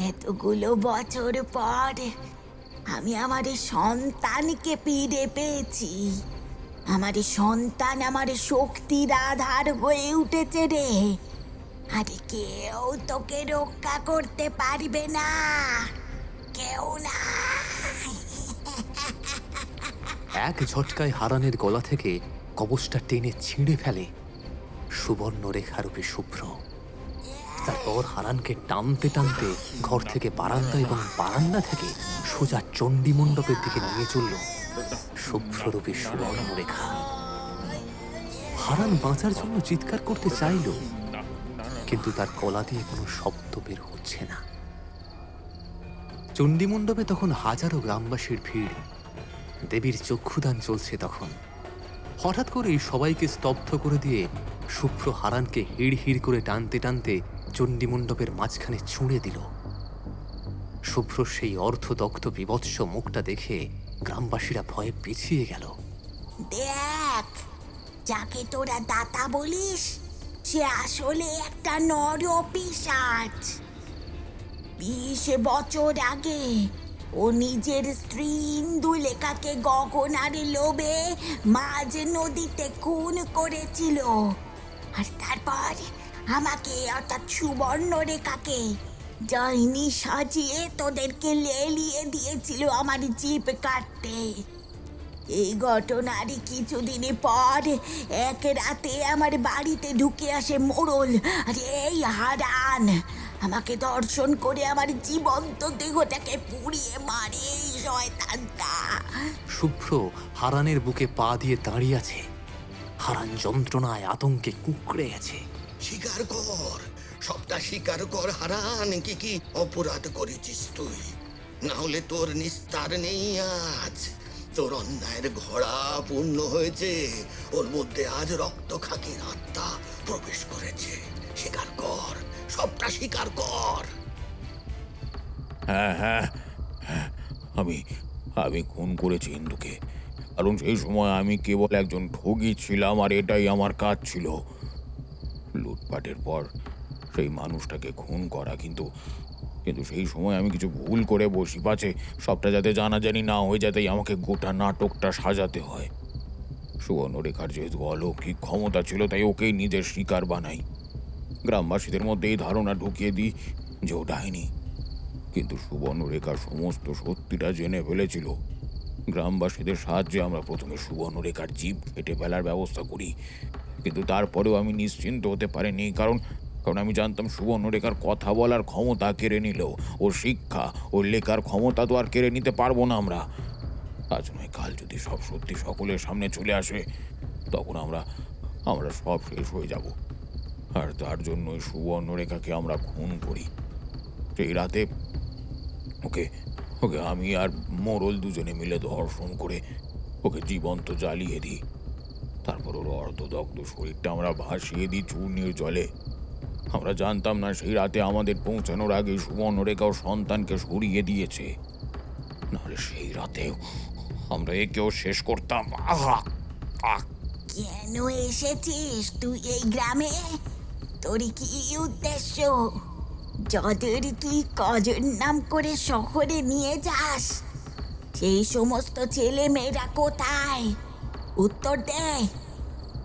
এতগুলো বছর পর আমি আমার সন্তানকে ফিরে পেয়েছি। আমার সন্তান আমার শক্তির আধার হয়ে উঠেছে রে, আর কেউ তোকে রক্ষা করতে পারবে না, কেউ না। এক ঝটকায় হারানের গলা থেকে কবচটা টেনে ছিঁড়ে ফেলে সুবর্ণরেখারূপী শুভ্র। তারপর হারানকে টানতে টানতে ঘর থেকে বারান্দা এবং বারান্দা থেকে সোজা চণ্ডী মণ্ডপের দিকে নিয়ে চলল শুভ্ররূপী সুবর্ণরেখা। হারান বাঁচার জন্য চিৎকার করতে চাইল, কিন্তু তার গলা দিয়ে কোনো শব্দ বের হচ্ছে না। চণ্ডী মণ্ডপে তখন হাজারো গ্রামবাসীর ভিড়, দেবীর চক্ষুদান চলছে তখন। হঠাৎ করেই সবাইকে স্তব্ধ করে দিয়ে শুভ্র হারানকে হিড় হিড় করে টানতে টানতে চণ্ডী মণ্ডপের মাঝখানে ছুঁড়ে দিল। শুভ্র সেই অর্ধদগ্ধ বিভৎস মুখটা দেখে গ্রামবাসীরা ভয়ে পিছিয়ে গেল। দেখ, যাকে তোরা দাতা বলিস সে আসলে একটা নরপিশাচ। 20 বছর আগে ও নিজের স্ত্রী ইন্দুলেখাকে গগনারে লোভে মাঝ নদীতে খুন করেছিল, আর তারপর আমাকে অর্থাৎ সুবর্ণরেখাকে ডাইনি সাজিয়ে তোদেরকে লেলিয়ে দিয়েছিল আমার জিভ কাটতে। এই ঘটনার কিছুদিন পর এক রাতে আমার বাড়িতে ঢুকে আসে মোড়ল আর এই হারান আমাকে দর্শন করে আমার জীবন্ত দেহটাকে পুড়িয়ে মারে এই শয়তানটা। শুভ্র হারানের বুকে পা দিয়ে দাঁড়িয়ে আছে। হারান যন্ত্রণায় আতঙ্কে কুঁকড়ে গেছে। স্বীকার কর, সবটা স্বীকার কর হারান, কি কি অপরাধ করেছিস তুই, না হলে তোর নিস্তার নেই আজ। তোর অন্যায়ের ঘোড়া পূর্ণ হয়েছে, ওর মধ্যে আজ রক্ত খাকির আত্মা প্রবেশ করেছে। স্বীকার কর, সবটা স্বীকার কর। হ্যাঁ হ্যাঁ হ্যাঁ, আমি খুন করেছি ইন্দুকে, কারণ সেই সময় আমি কেবল একজন ঠগী ছিলাম আর এটাই আমার কাজ ছিল, লুটপাটের পর সেই মানুষটাকে খুন করা। কিন্তু সেই সময় আমি কিছু ভুল করে বসি পাছে সবটা যাতে জানাজানি না হয়ে যাতেই আমাকে গোটা নাটকটা সাজাতে হয়। সুবর্ণরেখার যেহেতু অলৌকিক ক্ষমতা ছিল তাই ওকেই নিজের শিকার বানাই। গ্রামবাসীদের মধ্যে এই ধারণা ঢুকিয়ে দিই যে ও ডাইনি, কিন্তু সুবর্ণরেখার সমস্ত সত্যিটা জেনে ফেলেছিল। গ্রামবাসীদের সাহায্যে আমরা প্রথমে সুবর্ণরেখার জীব কেটে ফেলার ব্যবস্থা করি, কিন্তু তারপরেও আমি নিশ্চিন্ত হতে পারিনি, কারণ আমি জানতাম সুবর্ণরেখার কথা বলার ক্ষমতা কেড়ে নিল, ওর শিক্ষা, ওর লেখার ক্ষমতা তো আর কেড়ে নিতে পারবো না আমরা। আজ নয় কাল যদি সব সত্যি সকলের সামনে চলে আসে তখন আমরা সব শেষ হয়ে যাব। আর তার জন্যই সুবর্ণরেখাকে আমরা খুন করি। সেই রাতে ওকে আমি আর মোড়ল দুজনে মিলে ধর্ষণ করে ওকে জীবন্ত জ্বালিয়ে দিই। তারপর ওর অর্ধদগ্ধ শরীরটা আমরা ভাসিয়ে দিই চূর্ণির জলে। আমরা জানতাম না সেই রাতে আমাদের পৌঁছানোর আগে সুবর্ণরেখা ওর সন্তানকে সরিয়ে দিয়েছে, নাহলে সেই রাতে আমরা একেও শেষ করতাম। কেন এসেছিস তুই এই গ্রামে? তোর কি উদ্দেশ্য? যাদের তুই কাজের নাম করে শহরে নিয়ে যাস সেই সমস্ত ছেলে মেয়েরা কোথায়? উত্তর দে।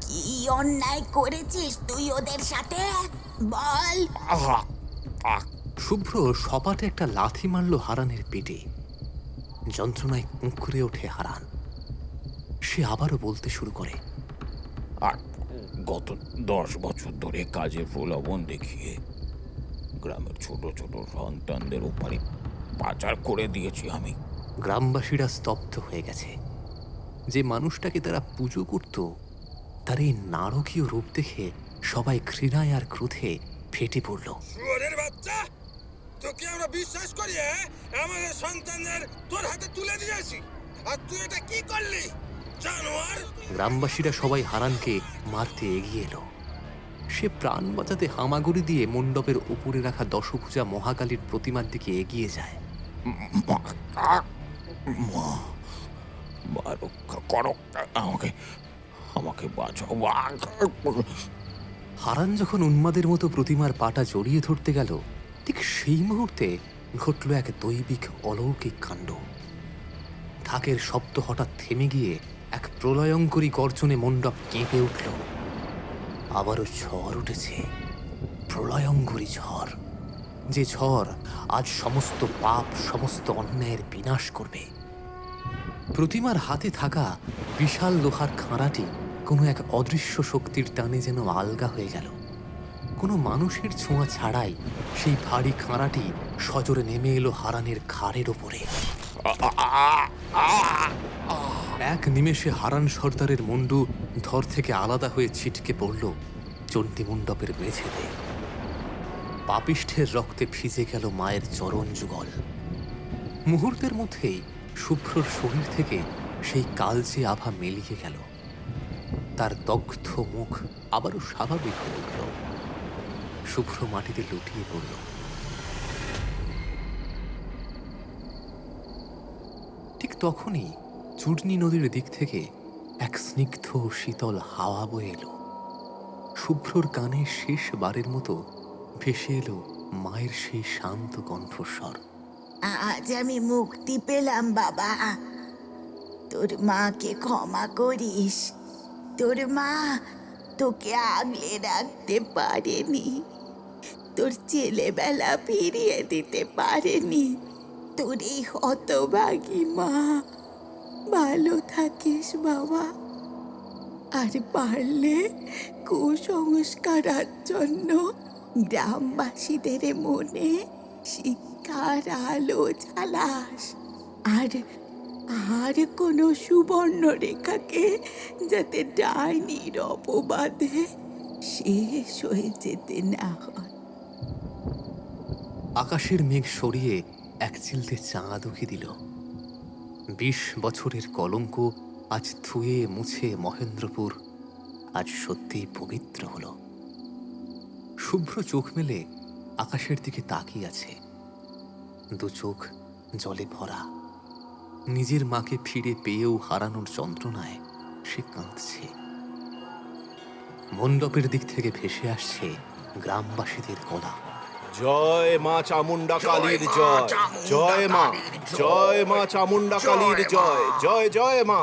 কি অন্যায় করেছিস তুই ওদের সাথে? বল। শুভ্র সপাটে একটা লাথি মারল হারানের পেটে। যন্ত্রণায় কুঁকড়ে ওঠে হারান। সে সে আবারও বলতে শুরু করে। আর গত 10 বছর ধরে কাজে প্রলোভন দেখিয়ে গ্রামের ছোট ছোট সন্তানদের উপরে পাচার করে দিয়েছি আমি। গ্রামবাসীরা স্তব্ধ হয়ে গেছে। যে মানুষটাকে তারা পুজো করত, তার এই নারকীয় রূপ দেখে সবাই ঘৃণায় আর ক্রোধে ফেটে পড়ল। শুয়োরের বাচ্চা, তোকে আমরা বিশ্বাস করি আমাদের সন্তানদের তোর হাতে তুলে দিয়েছি, আর তুই এটা কি করলি জানোয়ার? গ্রামবাসীরা সবাই হারানকে মারতে এগিয়ে এলো। সে প্রাণ বাঁচাতে হামাগুড়ি দিয়ে মণ্ডপের উপরে রাখা দশভুজা মহাকালীর প্রতিমার দিকে এগিয়ে যায়। মা রক্ষা করো, আমাকে আমাকে বাঁচাও। হারান যখন উন্মাদের মতো প্রতিমার পাটা জড়িয়ে ধরতে গেল, ঠিক সেই মুহূর্তে ঘটল এক দৈবিক অলৌকিক কাণ্ড। ঢাকের শব্দ হঠাৎ থেমে গিয়ে এক প্রলয়ঙ্করী গর্জনে মণ্ডপ কেঁপে উঠল। আবারও ঝড় উঠেছে, প্রলয়ঙ্করী ঝড়, যে ঝড় আজ সমস্ত পাপ, সমস্ত অন্যায়ের বিনাশ করবে। প্রতিমার হাতে থাকা বিশাল লোহার খাঁড়াটি কোনো এক অদৃশ্য শক্তির টানে যেন আলগা হয়ে গেল। কোনো মানুষের ছোঁয়া ছাড়াই সেই ভারী খাঁড়াটি সজোরে নেমে এলো হারানের ঘাড়ের ওপরে। এক নিমেষে হারান সর্দারের মুন্ডু ধর থেকে আলাদা হয়ে ছিটকে পড়ল চণ্ডী মণ্ডপের মেঝেতে। পাপিষ্ঠের রক্তে ভিজে গেল মায়ের চরণ যুগল। মুহূর্তের মধ্যেই শুভ্রর শরীর থেকে সেই কালচে আভা মিলিয়ে গেল। তার দগ্ধ মুখ আবারও স্বাভাবিক হয়ে উঠল। শুভ্র মাটিতে লুটিয়ে পড়ল। ঠিক তখনই চূর্ণী নদীর দিক থেকে এক স্নিগ্ধ শীতল হাওয়া বয়ে এলো। শুভ্রর কানে শেষবারের মতো ভেসে এলো মায়ের সেই শান্ত কণ্ঠস্বর। আজ আমি মুক্তি পেলাম বাবা, তোর মাকে ক্ষমা করিস। তোর মা তোকে আগলে রাখতে পারেনি, তোর ছেলেবেলা ফিরিয়ে দিতে পারেনি। তোর এই হতভাগী মা ভালো থাকিস বাবা। আর পারলে কুসংস্কারের জন্য গ্রামবাসীদের মনে শিক্ষার আলো জ্বালাস। আর কোনো সুবর্ণ রেখাকে যাতে ডাইনির অপবাদে শেষ হয়ে যেতে না হয়। আকাশের মেঘ সরিয়ে এক চিলতে চাঁদ উকি দিল। 20 বছরের কলঙ্ক আজ ধুয়ে মুছে মহেন্দ্রপুর আজ সত্যিই পবিত্র হলো। শুভ্র চোখ মেলে আকাশের দিকে তাকিয়ে আছে, দু চোখ জলে ভরা। নিজের মাকে ফিরে পেয়েও হারানোর যন্ত্রণায় সে কাঁদছে। মণ্ডপের দিক থেকে ভেসে আসছে গ্রামবাসীদের গলা। জয় মা চামুন্ডা কালীর জয়, জয় মা, জয় মা চামুন্ডা কালীর জয়, জয় জয় মা।